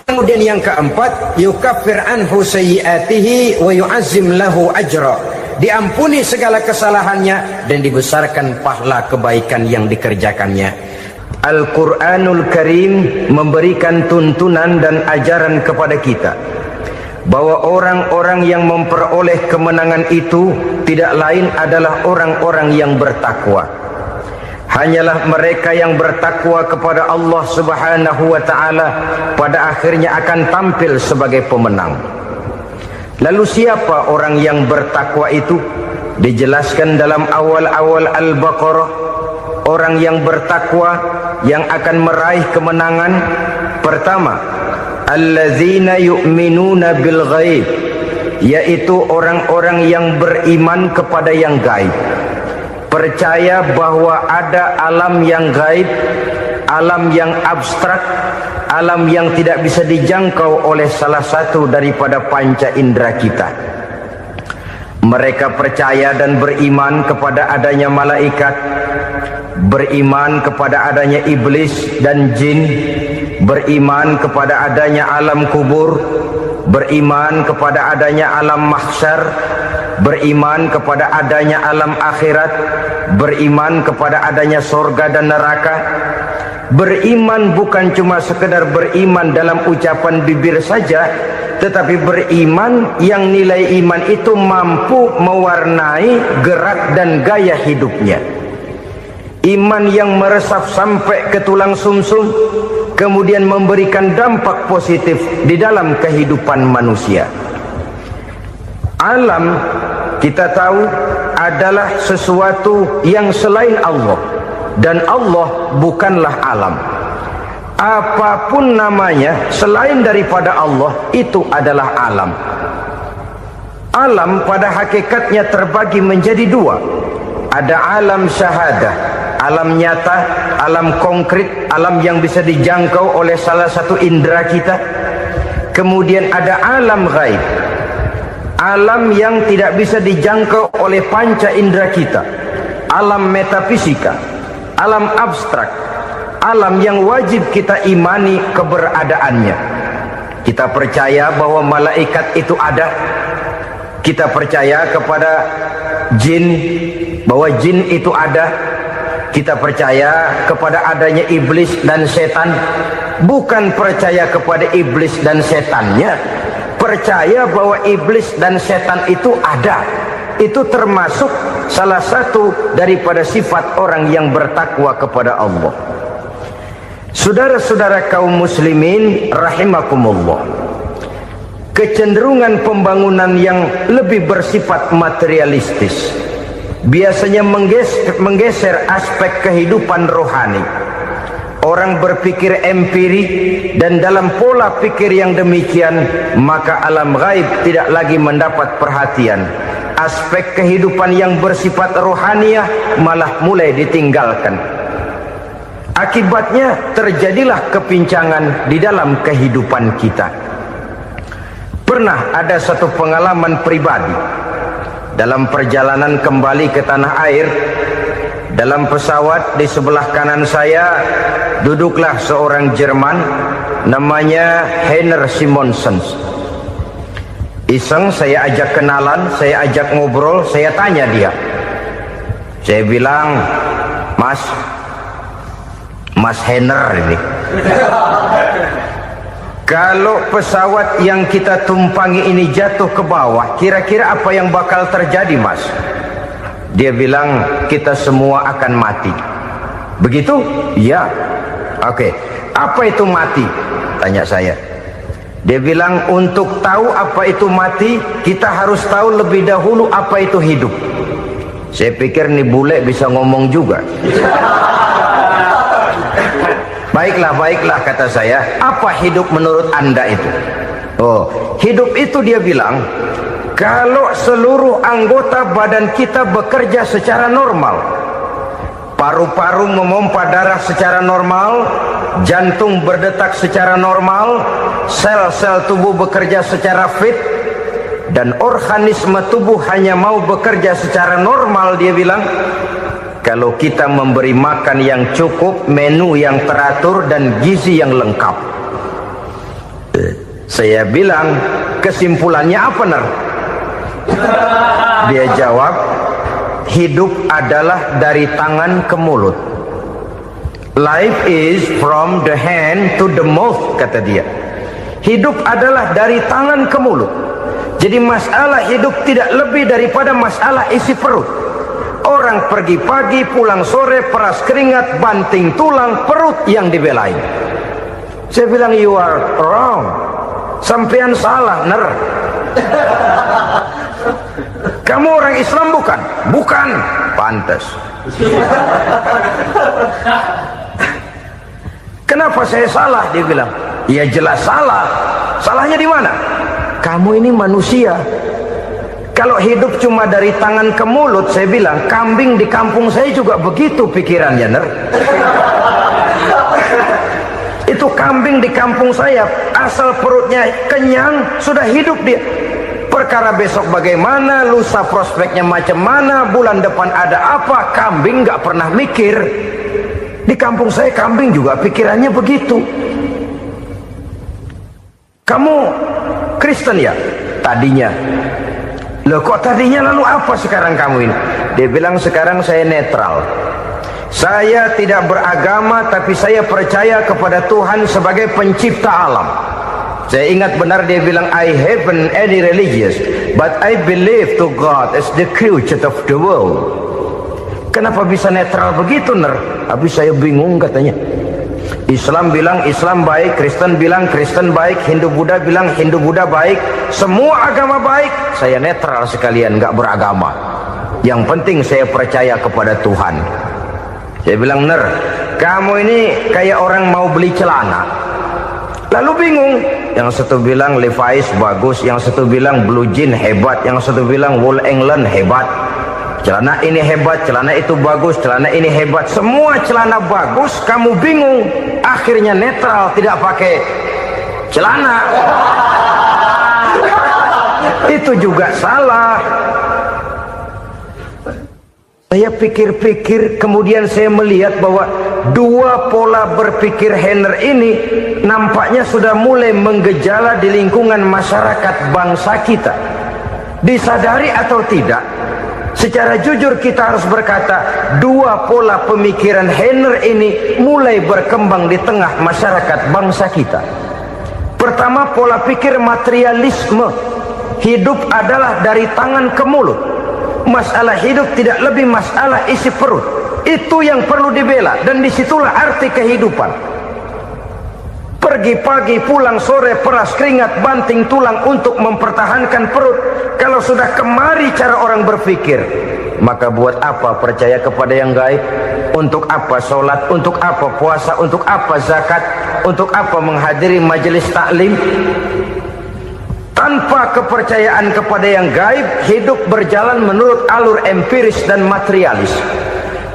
Kemudian yang keempat, yukaffir anhu sayyiatihi wa yu'azzim lahu ajra, diampuni segala kesalahannya dan dibesarkan pahala kebaikan yang dikerjakannya. Al-Quranul Karim memberikan tuntunan dan ajaran kepada kita bahwa orang-orang yang memperoleh kemenangan itu tidak lain adalah orang-orang yang bertakwa. Hanyalah mereka yang bertakwa kepada Allah Subhanahu wa ta'ala pada akhirnya akan tampil sebagai pemenang. Lalu siapa orang yang bertakwa itu? Dijelaskan dalam awal-awal Al-Baqarah, orang yang bertakwa yang akan meraih kemenangan. Pertama, allazina yu'minuna bil ghaib, yaitu orang-orang yang beriman kepada yang gaib, percaya bahwa ada alam yang gaib, alam yang abstrak, alam yang tidak bisa dijangkau oleh salah satu daripada panca indera kita. Mereka percaya dan beriman kepada adanya malaikat, beriman kepada adanya iblis dan jin, beriman kepada adanya alam kubur, beriman kepada adanya alam mahsyar, beriman kepada adanya alam akhirat, beriman kepada adanya surga dan neraka. Beriman bukan cuma sekedar beriman dalam ucapan bibir saja, tetapi beriman yang nilai iman itu mampu mewarnai gerak dan gaya hidupnya. Iman yang meresap sampai ke tulang sumsum, kemudian memberikan dampak positif di dalam kehidupan manusia. Alam, kita tahu, adalah sesuatu yang selain Allah, dan Allah bukanlah alam. Apapun namanya selain daripada Allah, itu adalah alam. Alam pada hakikatnya terbagi menjadi dua. Ada alam syahadah, alam nyata, alam konkret, alam yang bisa dijangkau oleh salah satu indera kita. Kemudian ada alam ghaib, alam yang tidak bisa dijangkau oleh panca indera kita, alam metafisika, alam abstrak, alam yang wajib kita imani keberadaannya. Kita percaya bahwa malaikat itu ada, kita percaya kepada jin, bahwa jin itu ada, kita percaya kepada adanya iblis dan setan. Bukan percaya kepada iblis dan setannya, percaya bahwa iblis dan setan itu ada. Itu termasuk salah satu daripada sifat orang yang bertakwa kepada Allah. Saudara-saudara kaum muslimin rahimakumullah, kecenderungan pembangunan yang lebih bersifat materialistis biasanya menggeser aspek kehidupan rohani. Orang berpikir empiri, dan dalam pola pikir yang demikian, maka alam gaib tidak lagi mendapat perhatian. Aspek kehidupan yang bersifat rohaniah malah mulai ditinggalkan. Akibatnya terjadilah kepincangan di dalam kehidupan kita. Pernah ada satu pengalaman pribadi dalam perjalanan kembali ke tanah air. Dalam pesawat di sebelah kanan saya duduklah seorang Jerman, namanya Heiner Simonsen. Iseng saya ajak kenalan, saya ajak ngobrol, saya tanya dia. Saya bilang, Mas Heiner ini, kalau pesawat yang kita tumpangi ini jatuh ke bawah, kira-kira apa yang bakal terjadi, Mas? Dia bilang, kita semua akan mati. Begitu? Ya. Oke. Apa itu mati? Tanya saya. Dia bilang, untuk tahu apa itu mati, kita harus tahu lebih dahulu apa itu hidup. Saya pikir nih bule bisa ngomong juga. Baiklah kata saya. Apa hidup menurut Anda itu? Oh, hidup itu dia bilang, kalau seluruh anggota badan kita bekerja secara normal, paru-paru memompa darah secara normal, jantung berdetak secara normal, sel-sel tubuh bekerja secara fit, dan organisme tubuh hanya mau bekerja secara normal, dia bilang, kalau kita memberi makan yang cukup, menu yang teratur, dan gizi yang lengkap. Saya bilang, kesimpulannya apa, Ner? Dia jawab, hidup adalah dari tangan ke mulut. Life is from the hand to the mouth, kata dia. Hidup adalah dari tangan ke mulut. Jadi masalah hidup tidak lebih daripada masalah isi perut. Orang pergi pagi, pulang sore, peras keringat, banting tulang, perut yang dibelain. Saya bilang, you are wrong. Sampean salah, Ner. Kamu orang Islam bukan? Bukan. Pantas. Kenapa saya salah? Dia bilang, ya jelas salah. Salahnya di mana? Kamu ini manusia. Kalau hidup cuma dari tangan ke mulut, saya bilang, kambing di kampung saya juga begitu pikirannya, Ner. Itu kambing di kampung saya, asal perutnya kenyang, sudah hidup dia. Perkara besok bagaimana, lusa prospeknya macam mana, bulan depan ada apa, kambing nggak pernah mikir. Di kampung saya kambing juga pikirannya begitu. Kamu Kristen ya? Tadinya. Loh kok tadinya, lalu apa sekarang kamu ini? Dia bilang, sekarang saya netral. Saya tidak beragama, tapi saya percaya kepada Tuhan sebagai pencipta alam. Saya ingat benar dia bilang, I haven't any religious, but I believe to God as the creator of the world. Kenapa bisa netral begitu, Ner? Habis saya bingung katanya. Islam bilang Islam baik, Kristen bilang Kristen baik, Hindu Buddha bilang Hindu Buddha baik, semua agama baik. Saya netral sekalian, nggak beragama. Yang penting saya percaya kepada Tuhan. Saya bilang, Ner, kamu ini kayak orang mau beli celana, lalu bingung. Yang satu bilang Levi's bagus, yang satu bilang Blue Jean hebat, yang satu bilang Wool England hebat. Celana ini hebat, celana itu bagus, celana ini hebat. Semua celana bagus, kamu bingung. Akhirnya netral, tidak pakai celana. Itu juga salah. Saya pikir-pikir, kemudian saya melihat bahwa dua pola berpikir Henner ini nampaknya sudah mulai menggejala di lingkungan masyarakat bangsa kita. Disadari atau tidak, secara jujur kita harus berkata, dua pola pemikiran Henner ini mulai berkembang di tengah masyarakat bangsa kita. Pertama, pola pikir materialisme. Hidup adalah dari tangan ke mulut. Masalah hidup tidak lebih masalah isi perut. Itu yang perlu dibela, dan disitulah arti kehidupan. Pergi pagi, pulang sore, peras keringat, banting tulang untuk mempertahankan perut. Kalau sudah kemari cara orang berpikir, maka buat apa percaya kepada yang gaib? Untuk apa sholat? Untuk apa puasa? Untuk apa zakat? Untuk apa menghadiri majelis taklim? Tanpa kepercayaan kepada yang gaib, hidup berjalan menurut alur empiris dan materialis.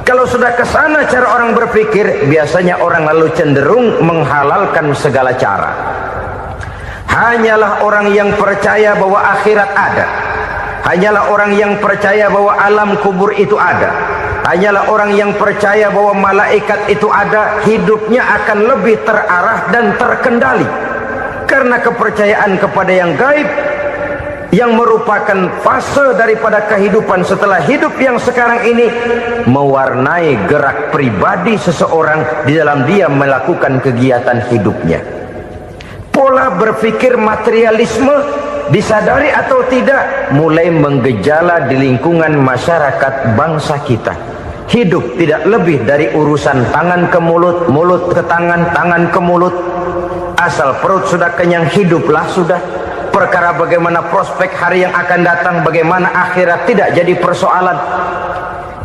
Kalau sudah ke sana cara orang berpikir, biasanya orang lalu cenderung menghalalkan segala cara. Hanyalah orang yang percaya bahwa akhirat ada, hanyalah orang yang percaya bahwa alam kubur itu ada, hanyalah orang yang percaya bahwa malaikat itu ada, hidupnya akan lebih terarah dan terkendali. Karena kepercayaan kepada yang gaib, yang merupakan fase daripada kehidupan setelah hidup yang sekarang ini, mewarnai gerak pribadi seseorang di dalam dia melakukan kegiatan hidupnya. Pola berpikir materialisme, disadari atau tidak, mulai menggejala di lingkungan masyarakat bangsa kita. Hidup tidak lebih dari urusan tangan ke mulut, mulut ke tangan, tangan ke mulut. Asal perut sudah kenyang, hiduplah sudah. Perkara bagaimana prospek hari yang akan datang, bagaimana akhirat, tidak jadi persoalan.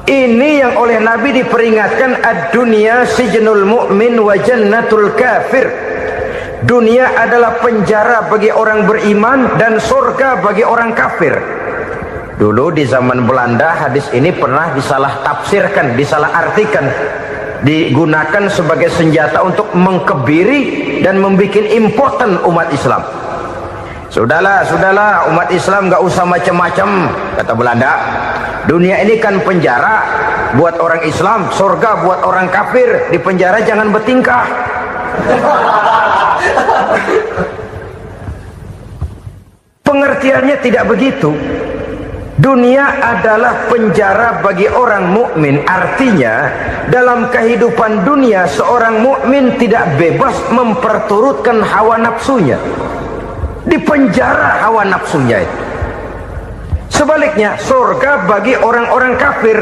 Ini yang oleh Nabi diperingatkan, ad-dunya sijnul mu'min wa jannatul kafir. Dunia adalah penjara bagi orang beriman dan surga bagi orang kafir. Dulu di zaman Belanda hadis ini pernah disalah tafsirkan, disalah artikan, digunakan sebagai senjata untuk mengkebiri dan membuat impoten umat Islam. Sudahlah, umat Islam gak usah macam-macam, kata Belanda. Dunia ini kan penjara buat orang Islam, surga buat orang kafir. Di penjara jangan bertingkah. Pengertiannya tidak begitu. Dunia adalah penjara bagi orang mukmin. Artinya dalam kehidupan dunia seorang mukmin tidak bebas memperturutkan hawa nafsunya. Di penjara hawa nafsunya itu. Sebaliknya surga bagi orang-orang kafir.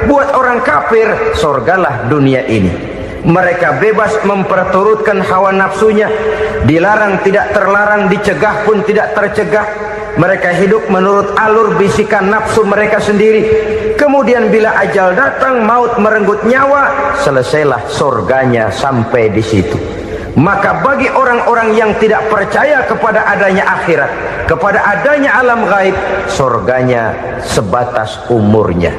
Buat orang kafir, surgalah dunia ini. Mereka bebas memperturutkan hawa nafsunya. Dilarang tidak terlarang, dicegah pun tidak tercegah. mereka hidup menurut alur bisikan nafsu mereka sendiri. Kemudian bila ajal datang, maut merenggut nyawa, selesailah surganya sampai di situ. Maka bagi orang-orang yang tidak percaya kepada adanya akhirat, kepada adanya alam gaib, surganya sebatas umurnya.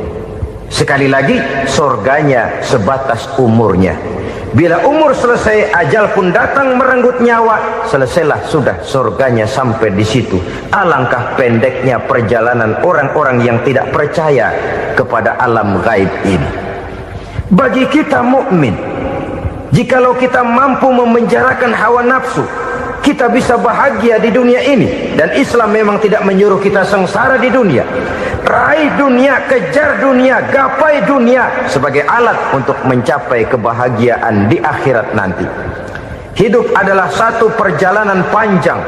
Sekali lagi, surganya sebatas umurnya. Bila umur selesai, ajal pun datang merenggut nyawa, selesailah sudah surganya sampai di situ. Alangkah pendeknya perjalanan orang-orang yang tidak percaya kepada alam gaib ini. Bagi kita mukmin, jikalau kita mampu memenjarakan hawa nafsu, kita bisa bahagia di dunia ini. Dan Islam memang tidak menyuruh kita sengsara di dunia. Raih dunia, kejar dunia, gapai dunia sebagai alat untuk mencapai kebahagiaan di akhirat nanti. Hidup adalah satu perjalanan panjang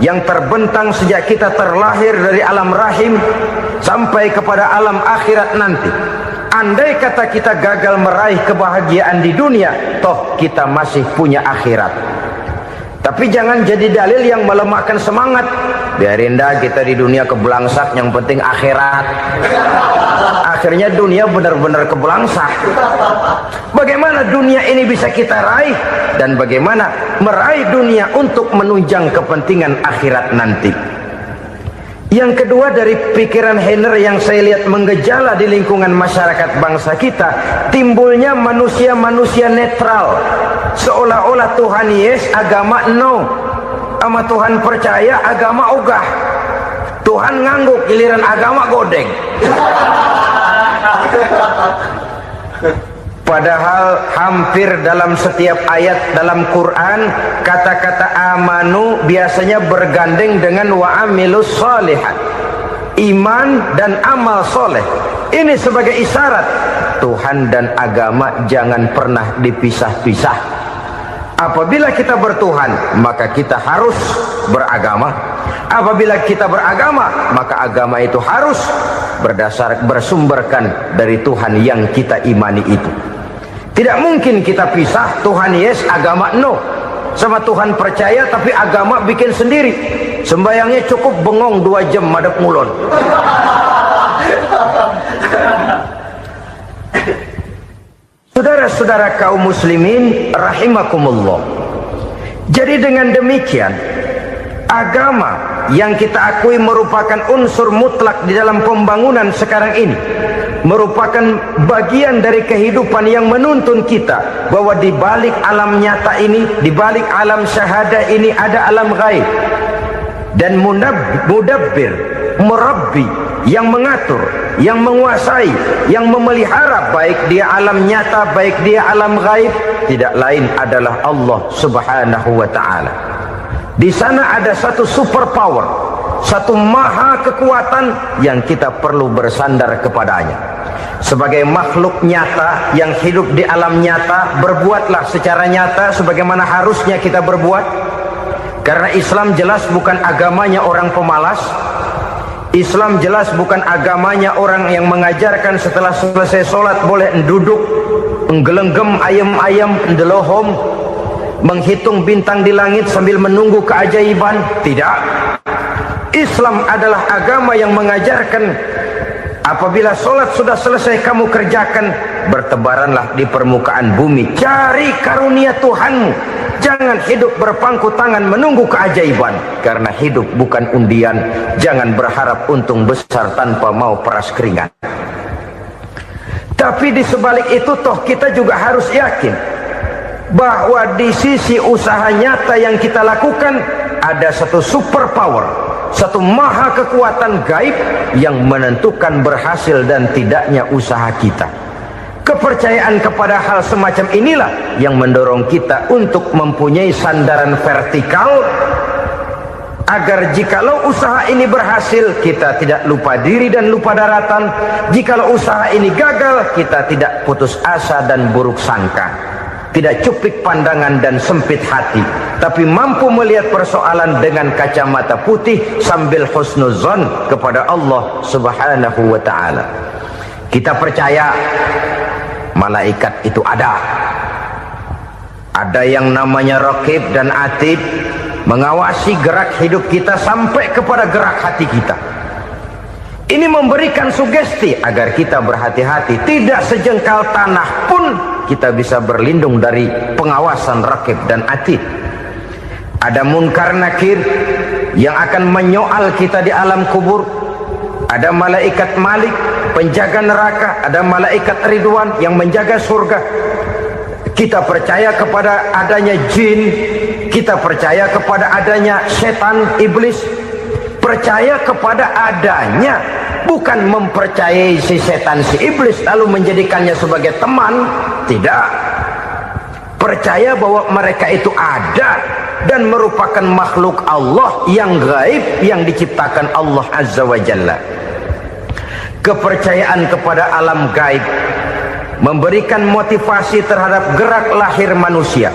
yang terbentang sejak kita terlahir dari alam rahim sampai kepada alam akhirat nanti. Andai kata kita gagal meraih kebahagiaan di dunia, toh kita masih punya akhirat. Tapi jangan jadi dalil yang melemahkan semangat. Biarin dah kita di dunia kebelangsak, yang penting akhirat. Akhirnya dunia benar-benar kebelangsak. Bagaimana dunia ini bisa kita raih, dan bagaimana meraih dunia untuk menunjang kepentingan akhirat nanti. Yang kedua, dari pikiran Heiner yang saya lihat menggejala di lingkungan masyarakat bangsa kita, timbulnya manusia-manusia netral. Seolah-olah Tuhan yes, agama no. Sama Tuhan percaya, agama ogah. Tuhan ngangguk, giliran agama godeng. Padahal hampir dalam setiap ayat dalam Quran, kata-kata amanu biasanya bergandeng dengan wa amilus sholihat, iman dan amal soleh. Ini sebagai isyarat Tuhan dan agama jangan pernah dipisah-pisah. Apabila kita bertuhan, maka kita harus beragama. Apabila kita beragama, maka agama itu harus bersumberkan dari Tuhan yang kita imani itu. Tidak mungkin kita pisah, Tuhan yes, agama no. Sama Tuhan percaya tapi agama bikin sendiri. Sembayangnya cukup bengong 2 jam madep ngulon. Saudara-saudara kaum muslimin rahimakumullah. Jadi dengan demikian, agama yang kita akui merupakan unsur mutlak di dalam pembangunan sekarang ini, merupakan bagian dari kehidupan yang menuntun kita bahwa di balik alam nyata ini, di balik alam syahadah ini ada alam gaib. Dan mudabbir, murabbi, yang mengatur, yang menguasai, yang memelihara baik dia alam nyata, baik dia alam gaib, tidak lain adalah Allah Subhanahu wa ta'ala. Di sana ada satu super power, satu maha kekuatan yang kita perlu bersandar kepadanya. Sebagai makhluk nyata yang hidup di alam nyata, berbuatlah secara nyata sebagaimana harusnya kita berbuat. Karena Islam jelas bukan agamanya orang pemalas. Islam jelas bukan agamanya orang yang mengajarkan setelah selesai sholat boleh duduk, nggelenggem ayam-ayam, ndelohom, menghitung bintang di langit sambil menunggu keajaiban. Tidak. Islam adalah agama yang mengajarkan apabila sholat sudah selesai kamu kerjakan, bertebaranlah di permukaan bumi, cari karunia Tuhanmu. Jangan hidup berpangku tangan menunggu keajaiban. Karena hidup bukan undian. Jangan berharap untung besar tanpa mau peras keringat. Tapi di sebalik itu toh kita juga harus yakin bahwa di sisi usaha nyata yang kita lakukan ada satu super power, satu maha kekuatan gaib yang menentukan berhasil dan tidaknya usaha kita. Kepercayaan kepada hal semacam inilah yang mendorong kita untuk mempunyai sandaran vertikal, agar jikalau usaha ini berhasil, kita tidak lupa diri dan lupa daratan. Jikalau usaha ini gagal, kita tidak putus asa dan buruk sangka, tidak cupik pandangan dan sempit hati, tapi mampu melihat persoalan dengan kacamata putih sambil husnuzon kepada Allah Subhanahu wa ta'ala. Kita percaya malaikat itu ada yang namanya Raqib dan Atid. mengawasi gerak hidup kita sampai kepada gerak hati kita. Ini memberikan sugesti agar kita berhati-hati, tidak sejengkal tanah pun kita bisa berlindung dari pengawasan rakib dan atid. Ada munkar nakir yang akan menyoal kita di alam kubur. Ada malaikat Malik, penjaga neraka. Ada malaikat Ridwan yang menjaga surga. Kita percaya kepada adanya jin, kita percaya kepada adanya setan, iblis. Percaya kepada adanya, bukan mempercayai si setan, si iblis lalu menjadikannya sebagai teman. Tidak. Percaya bahwa mereka itu ada dan merupakan makhluk Allah yang gaib yang diciptakan Allah Azza wa Jalla. Kepercayaan kepada alam gaib memberikan motivasi terhadap gerak lahir manusia,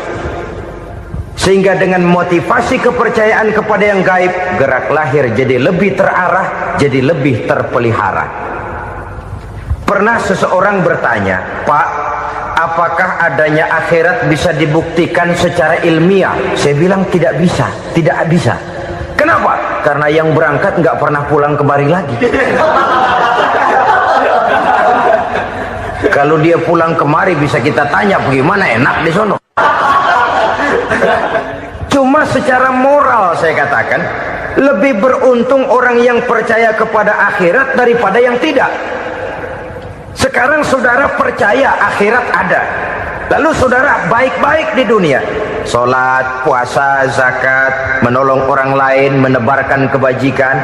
sehingga dengan motivasi kepercayaan kepada yang gaib, gerak lahir jadi lebih terarah, jadi lebih terpelihara. Pernah seseorang bertanya, "Pak, apakah adanya akhirat bisa dibuktikan secara ilmiah?" Saya bilang tidak bisa, tidak bisa. Kenapa? Karena yang berangkat nggak pernah pulang kembali lagi. Kalau dia pulang kemari bisa kita tanya bagaimana enak di sono. Cuma secara moral saya katakan, lebih beruntung orang yang percaya kepada akhirat daripada yang tidak. Sekarang saudara percaya akhirat ada, lalu saudara baik-baik di dunia, sholat, puasa, zakat, menolong orang lain, menebarkan kebajikan.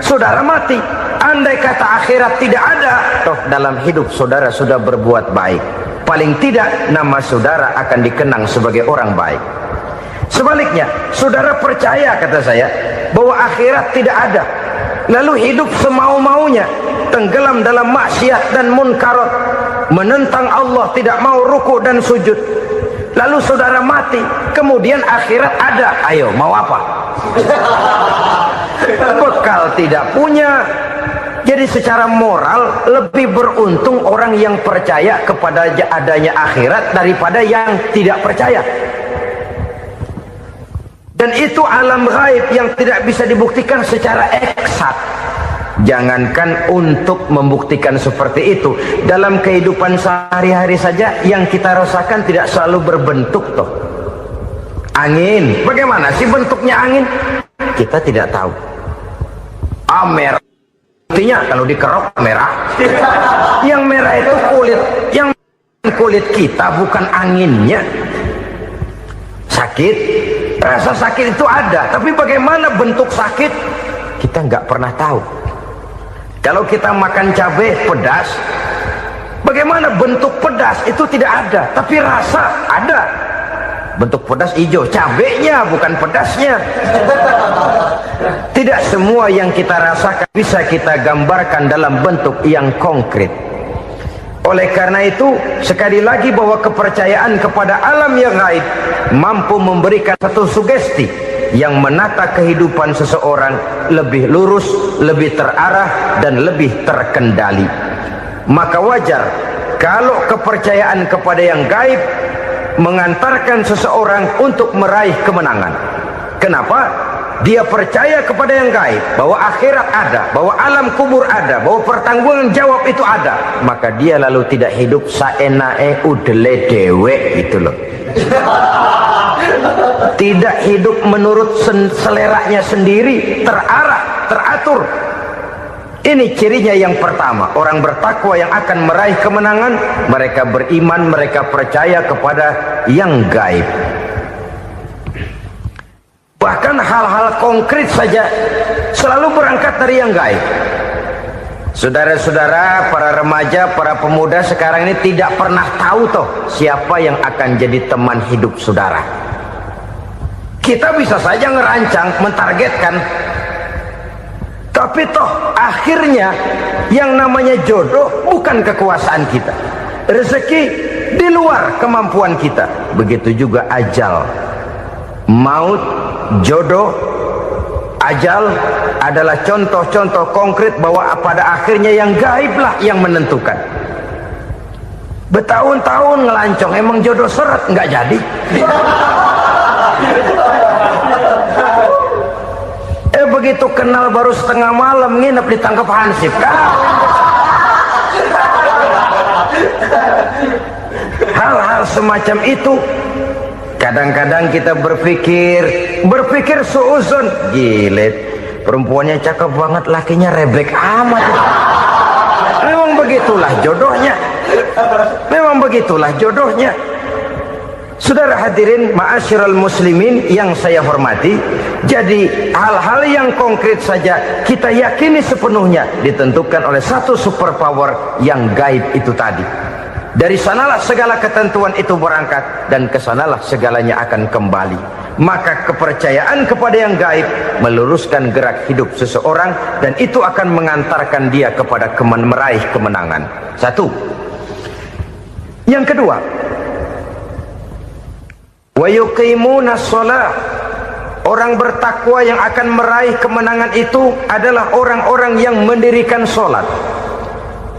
Saudara mati, andai kata akhirat tidak ada, toh dalam hidup saudara sudah berbuat baik, paling tidak nama saudara akan dikenang sebagai orang baik. Sebaliknya, saudara percaya, kata saya, bahwa akhirat tidak ada, lalu hidup semau-maunya, tenggelam dalam maksiat dan munkarat, menentang Allah, tidak mau ruku dan sujud, lalu saudara mati, kemudian akhirat ada, ayo mau apa? Bekal tidak punya. Jadi secara moral lebih beruntung orang yang percaya kepada adanya akhirat daripada yang tidak percaya. Dan itu alam gaib yang tidak bisa dibuktikan secara eksak. Jangankan untuk membuktikan seperti itu, dalam kehidupan sehari-hari saja yang kita rasakan tidak selalu berbentuk toh. Angin, bagaimana sih bentuknya angin? Kita tidak tahu. Merah, buktinya kalau dikerok merah. Yang merah itu kulit, yang kulit kita bukan anginnya. Sakit, rasa sakit itu ada, tapi bagaimana bentuk sakit kita nggak pernah tahu. Kalau kita makan cabai pedas, bagaimana bentuk pedas itu tidak ada, tapi rasa ada. Bentuk pedas hijau, cabenya bukan pedasnya. Tidak semua yang kita rasakan bisa kita gambarkan dalam bentuk yang konkret. Oleh karena itu, sekali lagi bahwa kepercayaan kepada alam yang gaib mampu memberikan satu sugesti yang menata kehidupan seseorang lebih lurus, lebih terarah, dan lebih terkendali. Maka wajar kalau kepercayaan kepada yang gaib mengantarkan seseorang untuk meraih kemenangan. Kenapa? Dia percaya kepada yang gaib, bahwa akhirat ada, bahwa alam kubur ada, bahwa pertanggungan jawab itu ada. Maka dia lalu tidak hidup saenae udele dewe, gitu loh. Tidak hidup menurut seleranya sendiri, terarah, teratur. Ini cirinya yang pertama, orang bertakwa yang akan meraih kemenangan, mereka beriman, mereka percaya kepada yang gaib. Bahkan hal-hal konkret saja selalu berangkat dari yang gaib. Saudara-saudara, para remaja, para pemuda sekarang ini tidak pernah tahu toh siapa yang akan jadi teman hidup saudara. Kita bisa saja ngerancang, mentargetkan, tapi toh akhirnya yang namanya jodoh bukan kekuasaan kita. Rezeki di luar kemampuan kita. Begitu juga ajal, maut, jodoh, ajal adalah contoh-contoh konkret bahwa pada akhirnya yang gaib lah yang menentukan. Bertahun-tahun ngelancong, emang jodoh seret nggak jadi. begitu kenal baru setengah malam nginep ditangkap hansip. Hal-hal semacam itu kadang-kadang kita berpikir suuzon, gilet, perempuannya cakep banget, lakinya rebek amat. Memang begitulah jodohnya. Memang begitulah jodohnya. Saudara hadirin ma'asyiral muslimin yang saya hormati, jadi hal-hal yang konkret saja kita yakini sepenuhnya ditentukan oleh satu superpower yang gaib itu tadi. Dari sanalah segala ketentuan itu berangkat dan kesanalah segalanya akan kembali. Maka kepercayaan kepada yang gaib meluruskan gerak hidup seseorang dan itu akan mengantarkan dia kepada meraih kemenangan. Satu. Yang kedua, wa yuqimuna shalah. Orang bertakwa yang akan meraih kemenangan itu adalah orang-orang yang mendirikan sholat.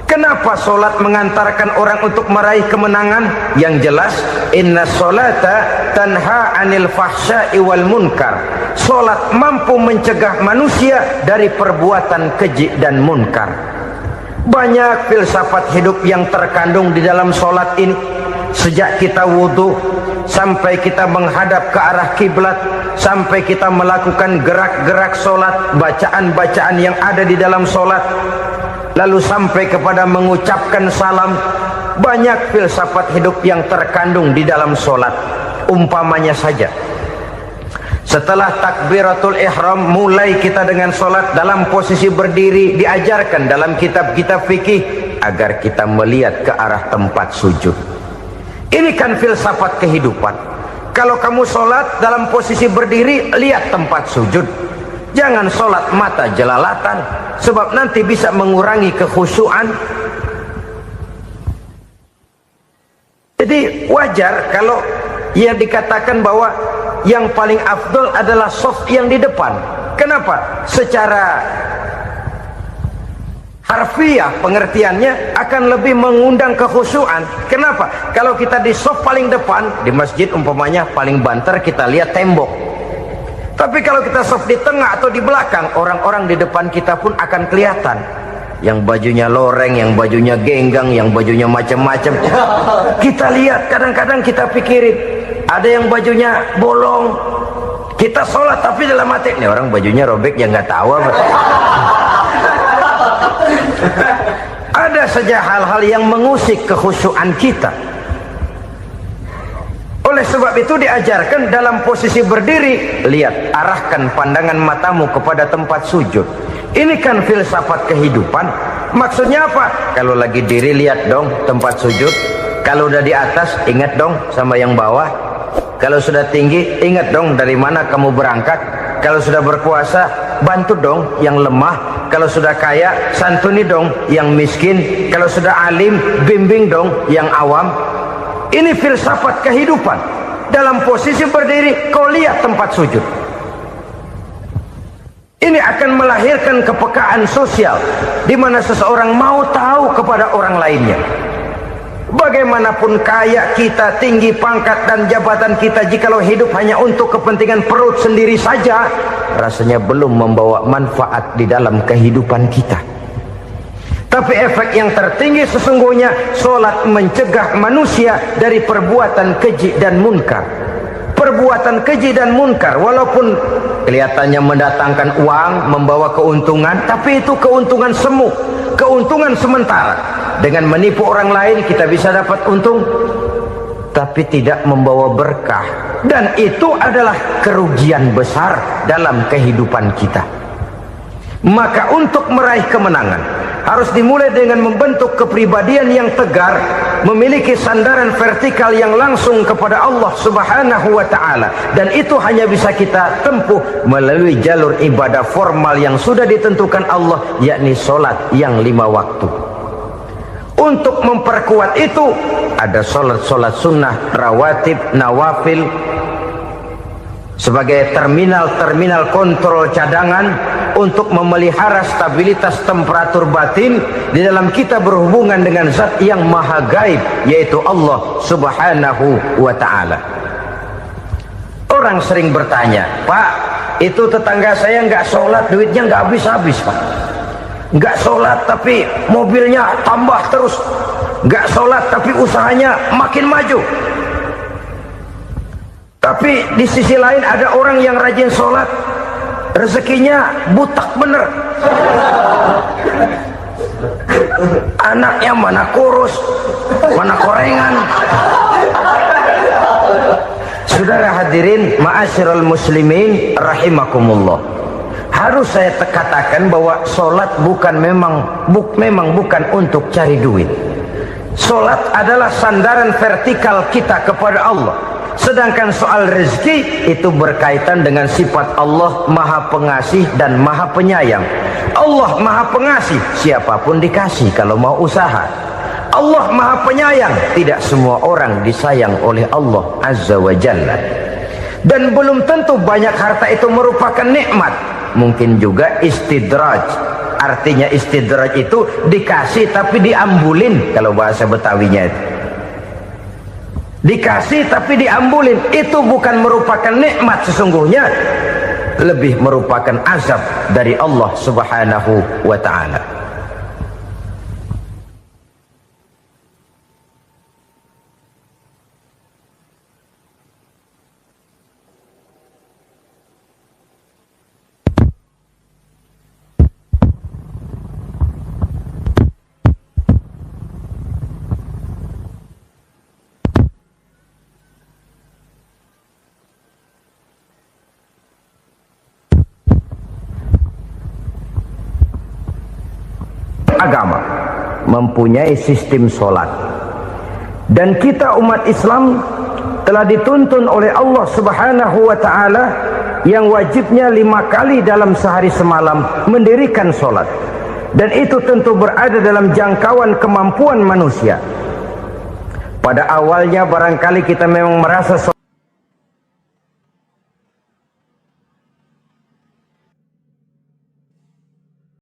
Kenapa sholat mengantarkan orang untuk meraih kemenangan? Yang jelas, inna sholata tanha anil fahsya'i wal munkar. Sholat mampu mencegah manusia dari perbuatan keji dan munkar. Banyak filsafat hidup yang terkandung di dalam sholat ini. Sejak kita wudhu sampai kita menghadap ke arah kiblat, sampai kita melakukan gerak-gerak sholat, bacaan-bacaan yang ada di dalam sholat, lalu sampai kepada mengucapkan salam. Banyak filsafat hidup yang terkandung di dalam sholat. Umpamanya saja, setelah takbiratul ihram mulai kita dengan sholat dalam posisi berdiri, diajarkan dalam kitab-kitab fikih agar kita melihat ke arah tempat sujud. Ini kan filsafat kehidupan. Kalau kamu sholat dalam posisi berdiri, lihat tempat sujud. Jangan sholat mata jelalatan, sebab nanti bisa mengurangi kekhusyuan. Jadi wajar kalau yang dikatakan bahwa yang paling afdol adalah shaf yang di depan. Kenapa? Secara harfiah pengertiannya akan lebih mengundang kekhusyuan. Kenapa? Kalau kita di shaf paling depan di masjid umpamanya paling banter kita lihat tembok. Tapi kalau kita shaf di tengah atau di belakang, orang-orang di depan kita pun akan kelihatan. Yang bajunya loreng, yang bajunya genggang, yang bajunya macam-macam. Kita lihat, kadang-kadang kita pikirin, ada yang bajunya bolong. Kita sholat tapi dalam hati, nih orang bajunya robek ya nggak tahu apa. Ada saja hal-hal yang mengusik kekhusyuan kita. Oleh sebab itu diajarkan dalam posisi berdiri, lihat, arahkan pandangan matamu kepada tempat sujud. Ini kan filsafat kehidupan. Maksudnya apa? Kalau lagi diri lihat dong tempat sujud. Kalau udah di atas ingat dong sama yang bawah. Kalau sudah tinggi ingat dong dari mana kamu berangkat. Kalau sudah berkuasa bantu dong yang lemah. Kalau sudah kaya santuni dong yang miskin. Kalau sudah alim bimbing dong yang awam. Ini filsafat kehidupan. Dalam posisi berdiri kau lihat tempat sujud. Ini akan melahirkan kepekaan sosial di mana seseorang mau tahu kepada orang lainnya. Bagaimanapun kaya kita, tinggi pangkat dan jabatan kita, jikalau hidup hanya untuk kepentingan perut sendiri saja, rasanya belum membawa manfaat di dalam kehidupan kita. Tapi efek yang tertinggi sesungguhnya, sholat mencegah manusia dari perbuatan keji dan munkar. Perbuatan keji dan munkar walaupun kelihatannya mendatangkan uang, membawa keuntungan, tapi itu keuntungan semu, keuntungan sementara. Dengan menipu orang lain kita bisa dapat untung, tapi tidak membawa berkah, dan itu adalah kerugian besar dalam kehidupan kita. Maka untuk meraih kemenangan harus dimulai dengan membentuk kepribadian yang tegar, memiliki sandaran vertikal yang langsung kepada Allah Subhanahu wa ta'ala, dan itu hanya bisa kita tempuh melalui jalur ibadah formal yang sudah ditentukan Allah, yakni sholat yang 5 waktu. Untuk memperkuat itu ada sholat-sholat sunnah, rawatib, nawafil sebagai terminal kontrol cadangan untuk memelihara stabilitas temperatur batin di dalam kita berhubungan dengan zat yang maha gaib, yaitu Allah Subhanahu wa ta'ala. Orang sering bertanya, Pak, itu tetangga saya nggak sholat, duitnya nggak habis-habis Pak. Nggak sholat tapi mobilnya tambah terus, nggak sholat tapi usahanya makin maju. Tapi di sisi lain ada orang yang rajin sholat, rezekinya butak bener. Anaknya mana kurus, mana korengan. Saudara hadirin ma'asyiral muslimin rahimakumullah, harus saya katakan bahwa sholat memang bukan untuk cari duit. Sholat adalah sandaran vertikal kita kepada Allah. Sedangkan soal rezeki itu berkaitan dengan sifat Allah Maha Pengasih dan Maha Penyayang. Allah Maha Pengasih, siapapun dikasih kalau mau usaha. Allah Maha Penyayang, tidak semua orang disayang oleh Allah Azza wa Jalla. Dan belum tentu banyak harta itu merupakan nikmat. Mungkin juga istidraj. Artinya istidraj itu dikasih tapi diambulin, kalau bahasa Betawinya itu. Dikasih tapi diambulin, itu bukan merupakan nikmat sesungguhnya, lebih merupakan azab dari Allah Subhanahu wa ta'ala. Agama mempunyai sistem sholat, dan kita umat Islam telah dituntun oleh Allah Subhanahu wa ta'ala yang wajibnya 5 kali dalam sehari semalam mendirikan sholat, dan itu tentu berada dalam jangkauan kemampuan manusia. Pada awalnya barangkali kita memang merasa